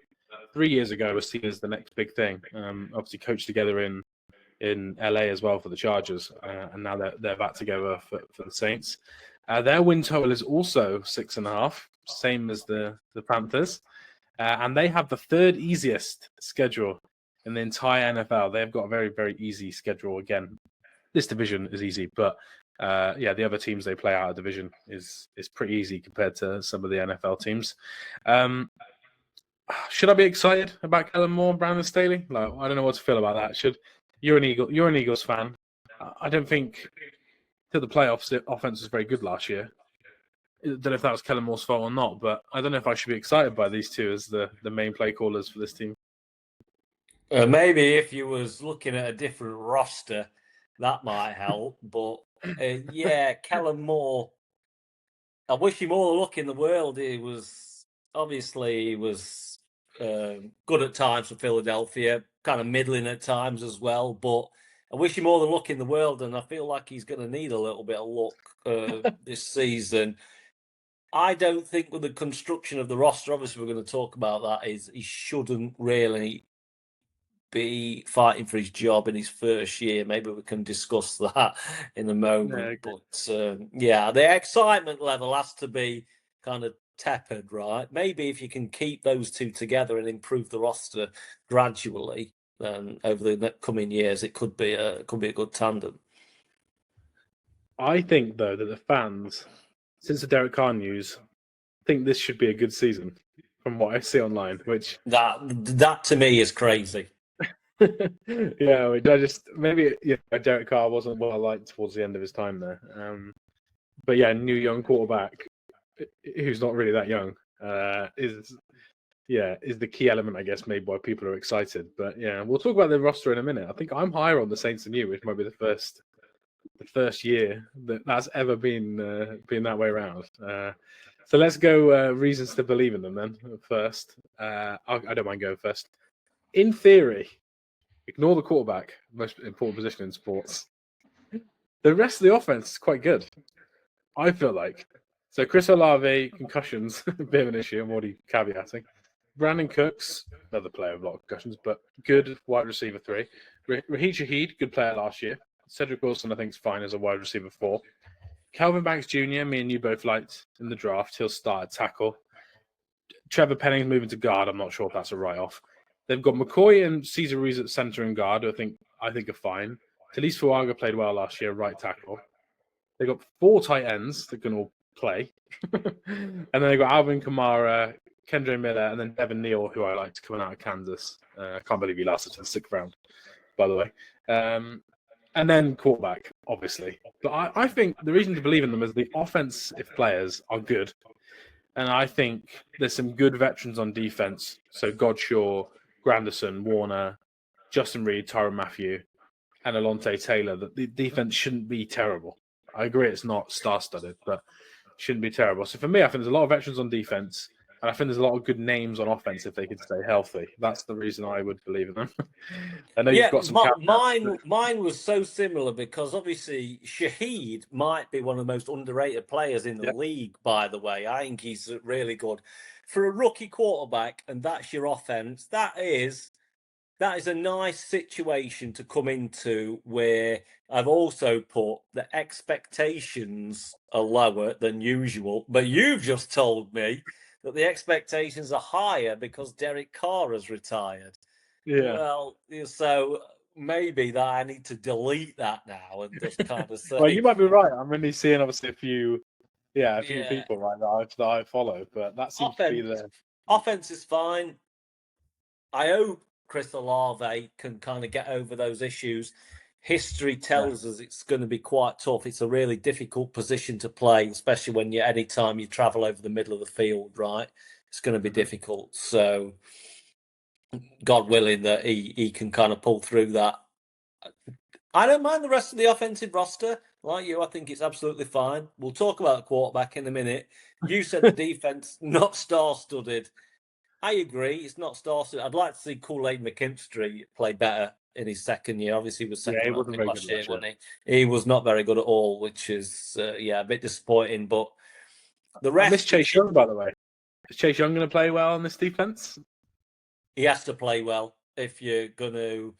3 years ago were seen as the next big thing. Obviously coached together in LA as well for the Chargers. And now they're back together for the Saints. Their win total is also 6.5, same as the Panthers. And they have the third easiest schedule in the entire NFL. They've got a very, very easy schedule. Again, this division is easy, but yeah, the other teams they play out of division is pretty easy compared to some of the NFL teams. Should I be excited about Kellen Moore and Brandon Staley? Like, I don't know what to feel about that. You're an Eagles fan. I don't think to the playoffs the offense was very good last year. I don't know if that was Kellen Moore's fault or not, but I don't know if I should be excited by these two as the main play callers for this team. Maybe if you was looking at a different roster, that might help. But yeah, Kellen Moore, I wish him all the luck in the world. He was good at times for Philadelphia, kind of middling at times as well. But I wish him all the luck in the world, and I feel like he's going to need a little bit of luck this season. I don't think with the construction of the roster, obviously we're going to talk about that, is he shouldn't really be fighting for his job in his first year. Maybe we can discuss that in a moment. Yeah, but yeah, the excitement level has to be kind of tepid, right? Maybe if you can keep those two together and improve the roster gradually, then over the coming years, it could be a good tandem. I think though that the fans, since the Derek Carr news, think this should be a good season from what I see online. Which that to me is crazy. Yeah, I just maybe Derek Carr wasn't well liked towards the end of his time there. But yeah, new young quarterback who's not really that young is the key element, I guess, maybe why people are excited. But yeah, we'll talk about the roster in a minute. I think I'm higher on the Saints than you, which might be the first year that's ever been that way around. So let's go reasons to believe in them then first. I don't mind going first. In theory, ignore the quarterback, most important position in sports. The rest of the offense is quite good, I feel like. So Chris Olave, concussions, a bit of an issue, I'm already caveating. Brandon Cooks, another player with a lot of concussions, but good wide receiver 3. Raheem Shaheed, good player last year. Cedric Wilson, I think, is fine as a wide receiver 4. Calvin Banks Jr., me and you both liked in the draft. He'll start at tackle. Trevor Penning's moving to guard. I'm not sure if that's a write-off. They've got McCoy and Cesar Ruiz at center and guard, who I think are fine. Talise Fuaga played well last year, right tackle. They've got 4 tight ends that can all play. And then they've got Alvin Kamara, Kendre Miller, and then Devin Neal, who I liked coming out of Kansas. I can't believe he lasted to the 6th round, by the way. And then quarterback, obviously. But I think the reason to believe in them is the offensive players are good. And I think there's some good veterans on defense. So Godshaw, Granderson, Warner, Justin Reed, Tyrann Mathieu, and Alontae Taylor. That the defense shouldn't be terrible. I agree it's not star-studded, but shouldn't be terrible. So for me, I think there's a lot of veterans on defense. And I think there's a lot of good names on offense if they could stay healthy. That's the reason I would believe in them. I know you've got some mine was so similar because obviously Shaheed might be one of the most underrated players in the league, by the way. I think he's really good. For a rookie quarterback, and that's your offense, that is a nice situation to come into where I've also put the expectations are lower than usual. But you've just told me that the expectations are higher because Derek Carr has retired. Yeah. Well, so maybe that I need to delete that now and just kind of say. Well, you might be right. I'm really seeing obviously a few people right that I follow, but that seems to be the offense is fine. I hope Chris Olave can kind of get over those issues. History tells us it's going to be quite tough. It's a really difficult position to play, especially when anytime you travel over the middle of the field, right? It's going to be difficult. So, God willing that he can kind of pull through that. I don't mind the rest of the offensive roster. Like you, I think it's absolutely fine. We'll talk about the quarterback in a minute. You said the defense not star-studded. I agree. It's not star-studded. I'd like to see Kool-Aid McKinstry play better in his second year. Obviously, he was second round pick last year, wasn't he? He was not very good at all, which is a bit disappointing. But the rest, I miss Chase Young, by the way. Is Chase Young going to play well on this defense? He has to play well if you're going to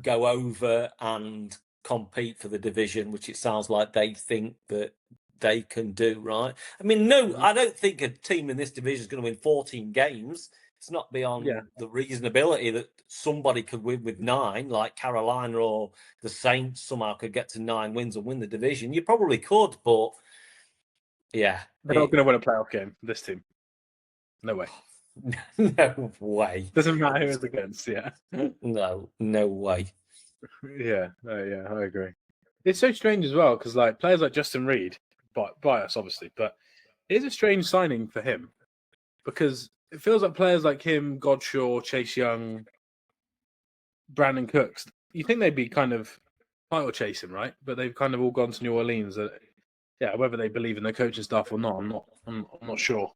go over and compete for the division, which it sounds like they think that they can do, right? I mean, I don't think a team in this division is going to win 14 games. It's not beyond the reasonability that somebody could win with 9, like Carolina or the Saints somehow could get to 9 wins and win the division. You probably could, but they're not going to win a playoff game, this team. No way. No way. Doesn't matter who it's against, No way. Yeah, I agree. It's so strange as well because like players like Justin Reed, by us obviously, but it's a strange signing for him because it feels like players like him, Godshaw, Chase Young, Brandon Cooks, you think they'd be kind of title chasing, right? But they've kind of all gone to New Orleans. Whether they believe in their coaching staff or not, I'm not sure.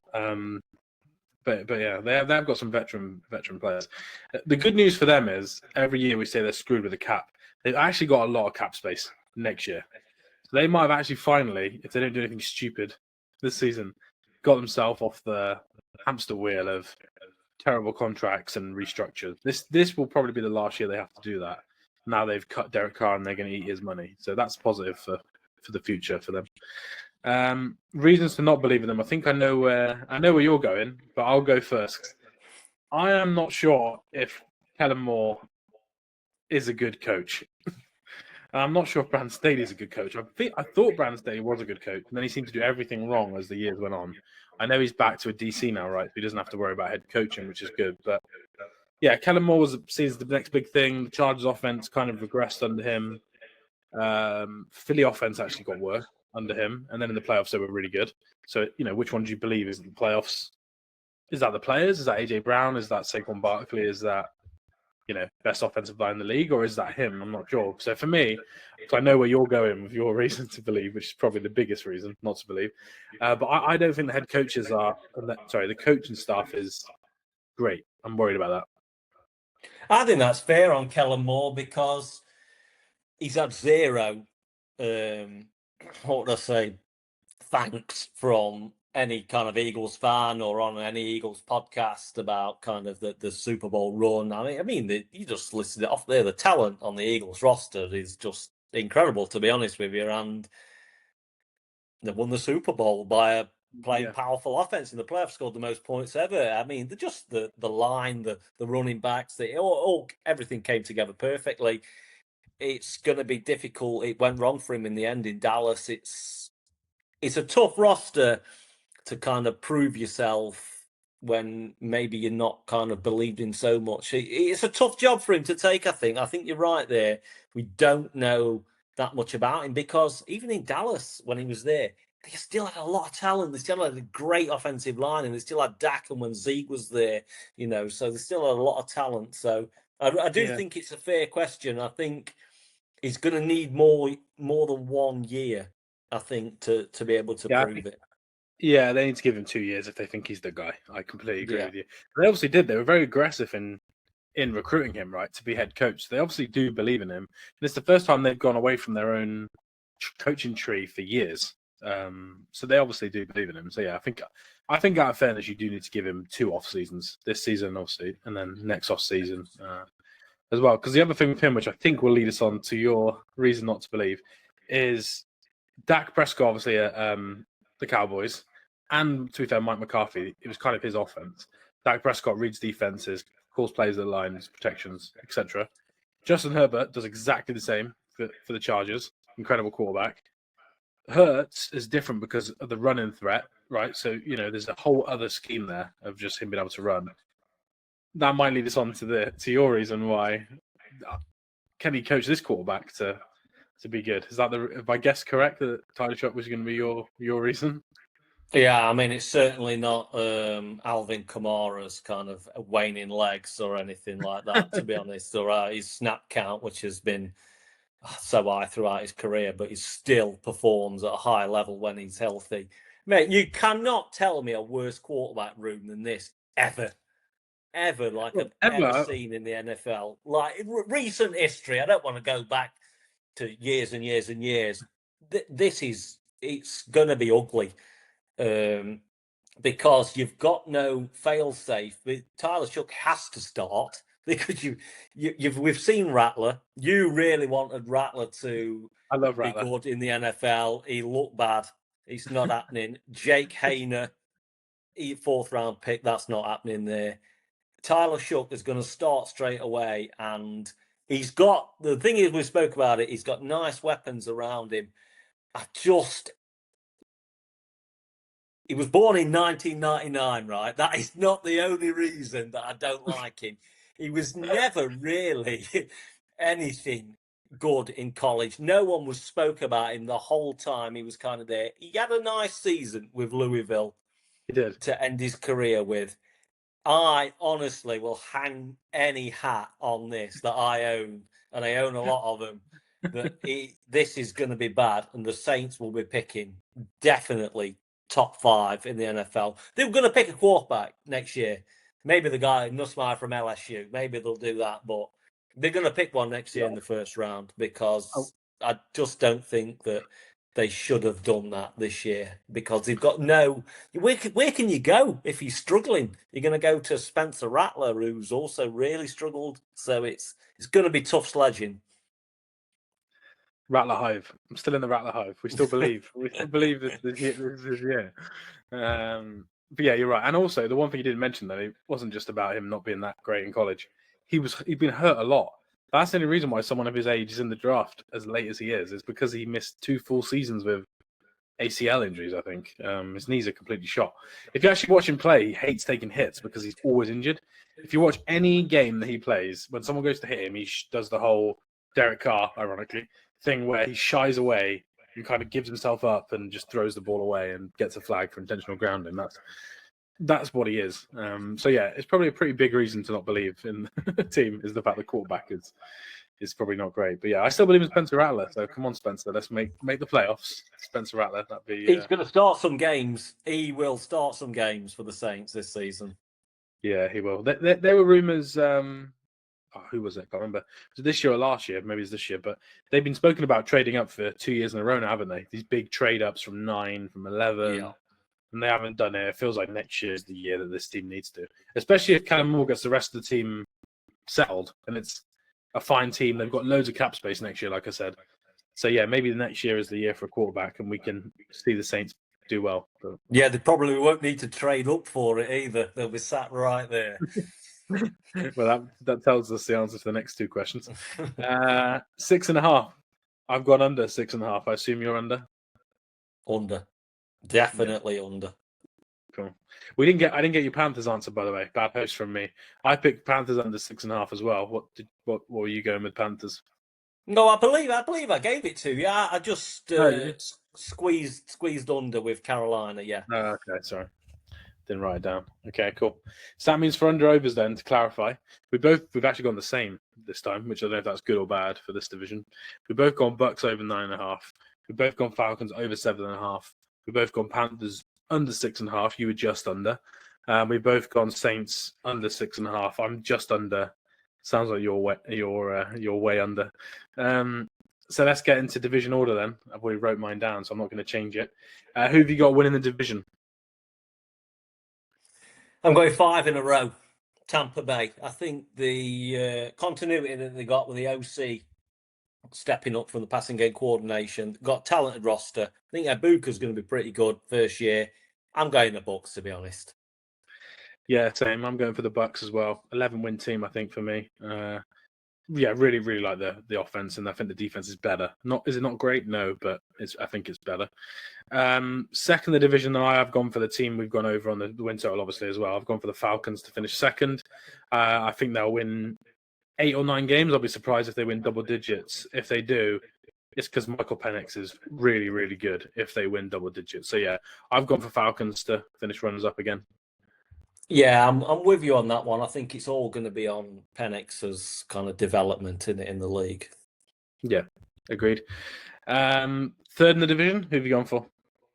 But yeah, they have got some veteran players. The good news for them is every year we say they're screwed with the cap. They've actually got a lot of cap space next year. So they might have actually finally, if they don't do anything stupid this season, got themselves off the hamster wheel of terrible contracts and restructured. This will probably be the last year they have to do that. Now they've cut Derek Carr and they're going to eat his money. So that's positive for the future for them. Reasons to not believe in them. I think I know where you're going, but I'll go first. I am not sure if Kellen Moore is a good coach. I'm not sure if Brandon Staley is a good coach. I thought Brandon Staley was a good coach, and then he seemed to do everything wrong as the years went on. I know he's back to a DC now, right? So he doesn't have to worry about head coaching, which is good. But yeah, Kellen Moore sees the next big thing. The Chargers offense kind of regressed under him. Philly offense actually got worse under him, and then in the playoffs they were really good. So which one do you believe is in the playoffs? Is that the players? Is that AJ Brown? Is that Saquon Barkley? Is that best offensive line in the league, or is that him? I'm not sure. So for me, I know where you're going with your reason to believe, which is probably the biggest reason not to believe. But I don't think the head coaches the coaching staff is great. I'm worried about that. I think that's fair on Kellen Moore because he's had zero, what would I say, thanks from any kind of Eagles fan or on any Eagles podcast about kind of the Super Bowl run. I mean, you just listed it off there. The talent on the Eagles roster is just incredible, to be honest with you. And they won the Super Bowl by playing powerful offense in the playoffs, scored the most points ever. I mean, just the line, the running backs, everything came together perfectly. It's going to be difficult. It went wrong for him in the end in Dallas. It's a tough roster to kind of prove yourself when maybe you're not kind of believed in so much. It's a tough job for him to take, I think. I think you're right there. We don't know that much about him because even in Dallas, when he was there, they still had a lot of talent. They still had a great offensive line, and they still had Dak and when Zeke was there, so they still had a lot of talent. So I do think it's a fair question. I think he's going to need more than 1 year, I think, to be able to prove it. Yeah, they need to give him 2 years if they think he's the guy. I completely agree Yeah. with you. They obviously did. They were very aggressive in recruiting him, right, to be head coach. They obviously do believe in him. And it's the first time they've gone away from their own coaching tree for years. So they obviously do believe in him. So yeah, I think out of fairness, you do need to give him 2 off seasons. This season, obviously, and then next off season as well. Because the other thing with him, which I think will lead us on to your reason not to believe, is Dak Prescott, obviously, at the Cowboys, and to be fair, Mike McCarthy, it was kind of his offense. Dak Prescott reads defenses, calls plays at the lines, protections, etc. Justin Herbert does exactly the same for the Chargers. Incredible quarterback. Hurts is different because of the running threat, right? So, there's a whole other scheme there of just him being able to run. That might lead us on to your reason why can he coach this quarterback to be good? Is that if I guess correct that Tyler Shock was going to be your reason? Yeah, I mean, it's certainly not Alvin Kamara's kind of waning legs or anything like that, to be honest, or his snap count, which has been so high throughout his career, but he still performs at a high level when he's healthy. Mate, you cannot tell me a worse quarterback room than this ever. Like I've ever seen in the NFL. Like in recent history, I don't want to go back to years and years and years. It's going to be ugly. Because you've got no fail-safe. Tyler Shook has to start because we've seen Rattler. You really wanted Rattler to I love Rattler. be good in the NFL. He looked bad. It's not happening. Jake Hayner, 4th-round pick. That's not happening there. Tyler Shook is going to start straight away, and he's got the thing is we spoke about it. He's got nice weapons around him. He was born in 1999, right? That is not the only reason that I don't like him. He was never really anything good in college. No one was spoke about him the whole time he was kind of there. He had a nice season with Louisville. He did. To end his career with. I honestly will hang any hat on this that I own, and I own a lot of them, that this is going to be bad, and the Saints will be picking definitely top 5 in the NFL. They were going to pick a quarterback next year. Maybe the guy Nussmeier from LSU. Maybe they'll do that, but they're going to pick one next year in the first round because I just don't think that they should have done that this year because they've got no. Where can you go if you're struggling? You're going to go to Spencer Rattler, who's also really struggled. So it's going to be tough sledging. Rattler Hive. I'm still in the Rattler Hive. We still believe. This year. But yeah, you're right. And also, the one thing you didn't mention though, it wasn't just about him not being that great in college. He'd been hurt a lot. That's the only reason why someone of his age is in the draft as late as he is because he missed 2 full seasons with ACL injuries, I think. His knees are completely shot. If you actually watch him play, he hates taking hits because he's always injured. If you watch any game that he plays, when someone goes to hit him, he does the whole Derek Carr, ironically, thing where he shies away and kind of gives himself up and just throws the ball away and gets a flag for intentional grounding. That's what he is. So yeah, it's probably a pretty big reason to not believe in the team is the fact the quarterback is probably not great. But yeah, I still believe in Spencer Rattler. So come on, Spencer, let's make the playoffs. Spencer Rattler, that'd be. He's going to start some games. He will start some games for the Saints this season. Yeah, he will. There were rumors. Who was it? I can't remember. Was it this year or last year? Maybe it's this year. But they've been spoken about trading up for 2 years in a row now, haven't they? These big trade ups from 9, from 11. Yeah. And they haven't done it. It feels like next year is the year that this team needs to. Especially if Callum Moore gets the rest of the team settled and it's a fine team. They've got loads of cap space next year, like I said. So, yeah, maybe the next year is the year for a quarterback and we can see the Saints do well. But... Yeah, they probably won't need to trade up for it either. They'll be sat right there. Well, that tells us the answer to the next 2 questions. 6.5. I've gone under 6.5. I assume you're under? Under. Definitely under. Cool. I didn't get your Panthers answer, by the way. Bad host from me. I picked Panthers under 6.5 as well. What were you going with Panthers? No, I believe I gave it to you. I just squeezed under with Carolina. Yeah. Oh, okay, sorry. Didn't write it down. Okay, cool. So that means for under-overs then, to clarify, we've actually gone the same this time, which I don't know if that's good or bad for this division. We've both gone Bucks over 9.5. We've both gone Falcons over 7.5. We've both gone Panthers under 6.5. You were just under. We both gone Saints under 6.5. I'm just under. Sounds like you're way under. So let's get into division order then. I've already wrote mine down, so I'm not going to change it. Who have you got winning the division? I'm going 5 in a row. Tampa Bay. I think the continuity that they got with the OC stepping up from the passing game coordination, got talented roster. I think Ibuka's going to be pretty good first year. I'm going the Bucks, to be honest. Yeah, same. I'm going for the Bucks as well. 11-win team, I think, for me. Really, really like the offense, and I think the defense is better. Is it not great? No, but I think it's better. Second, the division, I have gone for the team we've gone over on the win total, obviously, as well. I've gone for the Falcons to finish second. I think they'll win 8 or 9 games. I'll be surprised if they win double digits. If they do, it's because Michael Penix is really, really good if they win double digits. So, yeah, I've gone for Falcons to finish runners-up again. Yeah, I'm with you on that one. I think it's all going to be on Penix's kind of development in the league. Yeah, agreed. Third in the division, who have you gone for?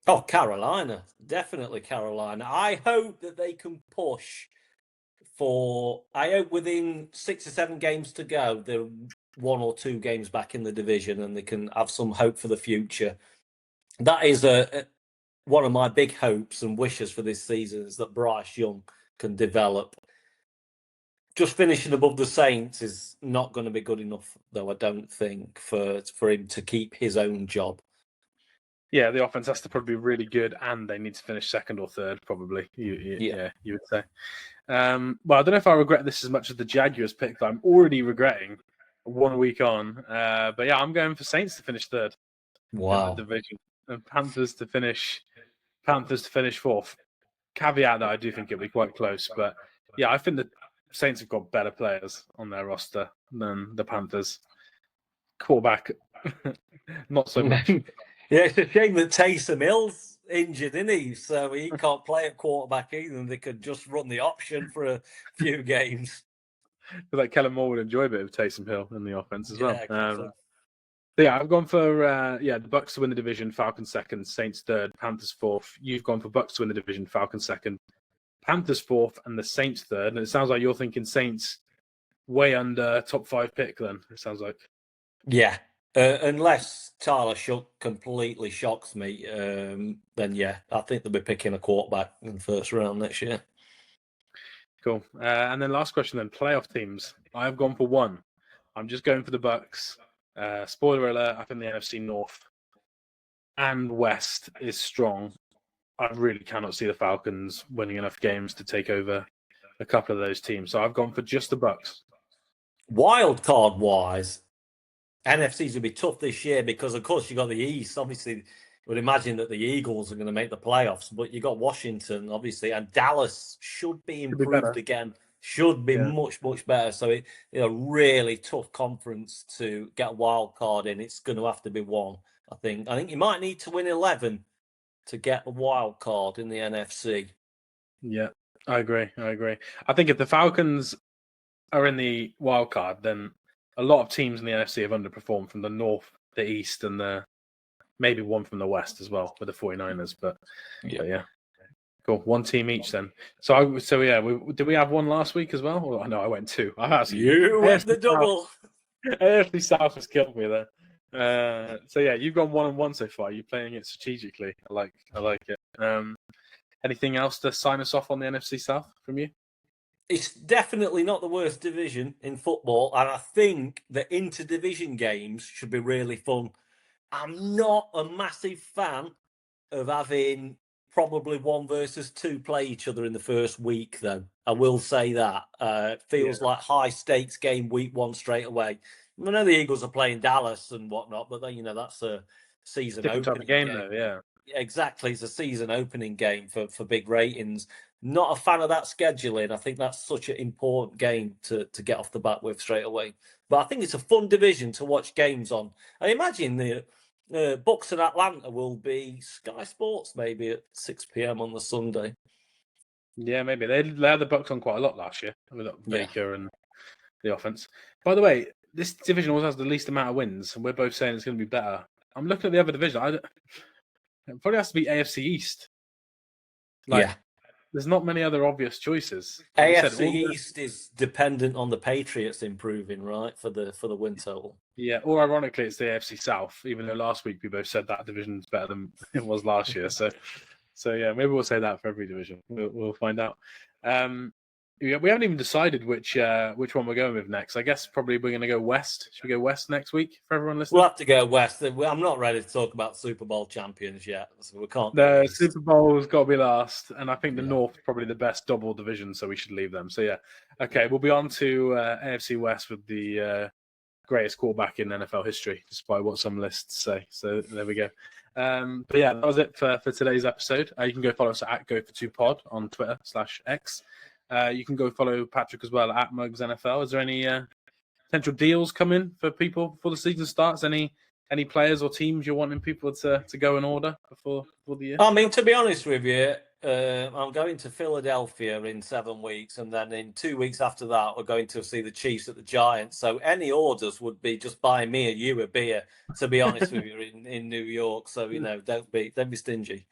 Oh, Carolina. Definitely Carolina. I hope that they can push I hope within 6 or 7 games to go, they're 1 or 2 games back in the division and they can have some hope for the future. That is one of my big hopes and wishes for this season, is that Bryce Young can develop. Just finishing above the Saints is not going to be good enough, though, I don't think, for him to keep his own job. Yeah, the offense has to probably be really good, and they need to finish second or third, probably. Yeah, you would say. Well, I don't know if I regret this as much as the Jaguars pick that I'm already regretting 1 week on. But yeah, I'm going for Saints to finish third. Wow. In the division, and Panthers to finish fourth. Caveat that I do think it'll be quite close, but yeah, I think the Saints have got better players on their roster than the Panthers. Quarterback, not so much. Yeah, it's a shame that Taysom Hill's injured, isn't he? So he can't play at quarterback either, and they could just run the option for a few games. Like Kellen Moore would enjoy a bit of Taysom Hill in the offense as well. So. Yeah, I've gone for the Bucks to win the division, Falcons second, Saints third, Panthers fourth. You've gone for Bucks to win the division, Falcons second, Panthers fourth, and the Saints third. And it sounds like you're thinking Saints way under top 5 pick. Then it sounds like. Yeah, unless Tyler Shough completely shocks me, then yeah, I think they'll be picking a quarterback in the first round next year. Cool. And then last question then, playoff teams. I've gone for one. I'm just going for the Bucks. Spoiler alert, I think the NFC North and West is strong. I really cannot see the Falcons winning enough games to take over a couple of those teams. So I've gone for just the Bucks. Wild card wise, NFC's will be tough this year because, of course, you got the East. Obviously, you would imagine that the Eagles are going to make the playoffs, but you got Washington, obviously, and Dallas should be improved again. Should be much, much better. So it's a really tough conference to get a wild card in. It's going to have to be one, I think. I think you might need to win 11 to get a wild card in the NFC. Yeah, I agree. I think if the Falcons are in the wild card, then a lot of teams in the NFC have underperformed from the North, the East, and maybe one from the West as well with the 49ers. But yeah. Cool. One team each then. So did we have one last week as well? Or, no, I went 2. You went the double. NFC South has killed me there. So yeah, you've gone 1-1 so far. You're playing it strategically. I like it. Anything else to sign us off on the NFC South from you? It's definitely not the worst division in football, and I think the interdivision games should be really fun. I'm not a massive fan of having probably 1 versus 2 play each other in the first week, though. I will say that. It feels like high stakes game week 1 straight away. I know the Eagles are playing Dallas and whatnot, but then, that's a season different opening type of game though, yeah. Exactly, it's a season opening game for big ratings. Not a fan of that scheduling. I think that's such an important game to get off the bat with straight away. But I think it's a fun division to watch games on. I imagine the Bucks and Atlanta will be Sky Sports maybe at 6 p.m. on the Sunday. Yeah, maybe. They had the Bucks on quite a lot last year with Baker and the offense. By the way, this division also has the least amount of wins, and we're both saying it's going to be better. I'm looking at the other division. It probably has to be AFC East. Like, there's not many other obvious choices. Like AFC East is dependent on the Patriots improving, right, for the win total. Yeah, or ironically, it's the AFC South. Even though last week we both said that division's better than it was last year. So yeah, maybe we'll say that for every division. We'll find out. We haven't even decided which one we're going with next. I guess probably we're going to go west. Should we go west next week for everyone listening? We'll have to go west. I'm not ready to talk about Super Bowl champions yet, so we can't. The Super Bowl's got to be last, and I think the North is probably the best double division, so we should leave them. So yeah, okay, we'll be on to AFC West with the greatest quarterback in NFL history, despite what some lists say. So there we go. But yeah, that was it for today's episode. You can go follow us at Go2Pod on Twitter /X. You can go follow Patrick as well at Mugs NFL. Is there any potential deals coming for people before the season starts? Any players or teams you're wanting people to go in order before the year? I mean, to be honest with you, I'm going to Philadelphia in 7 weeks, and then in 2 weeks after that, we're going to see the Chiefs at the Giants. So any orders would be just buying me and you a beer, to be honest with you, in New York. So don't be stingy.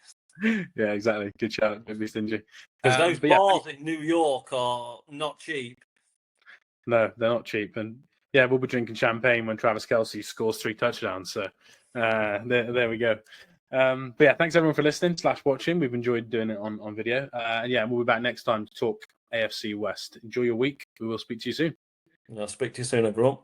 Yeah, exactly. Good shout. Don't be stingy. Because those bars in New York are not cheap. No, they're not cheap. And yeah, we'll be drinking champagne when Travis Kelce scores 3 touchdowns. So there we go. But yeah, thanks everyone for listening / watching. We've enjoyed doing it on video. And yeah, we'll be back next time to talk AFC West. Enjoy your week. We will speak to you soon. I'll speak to you soon, everyone.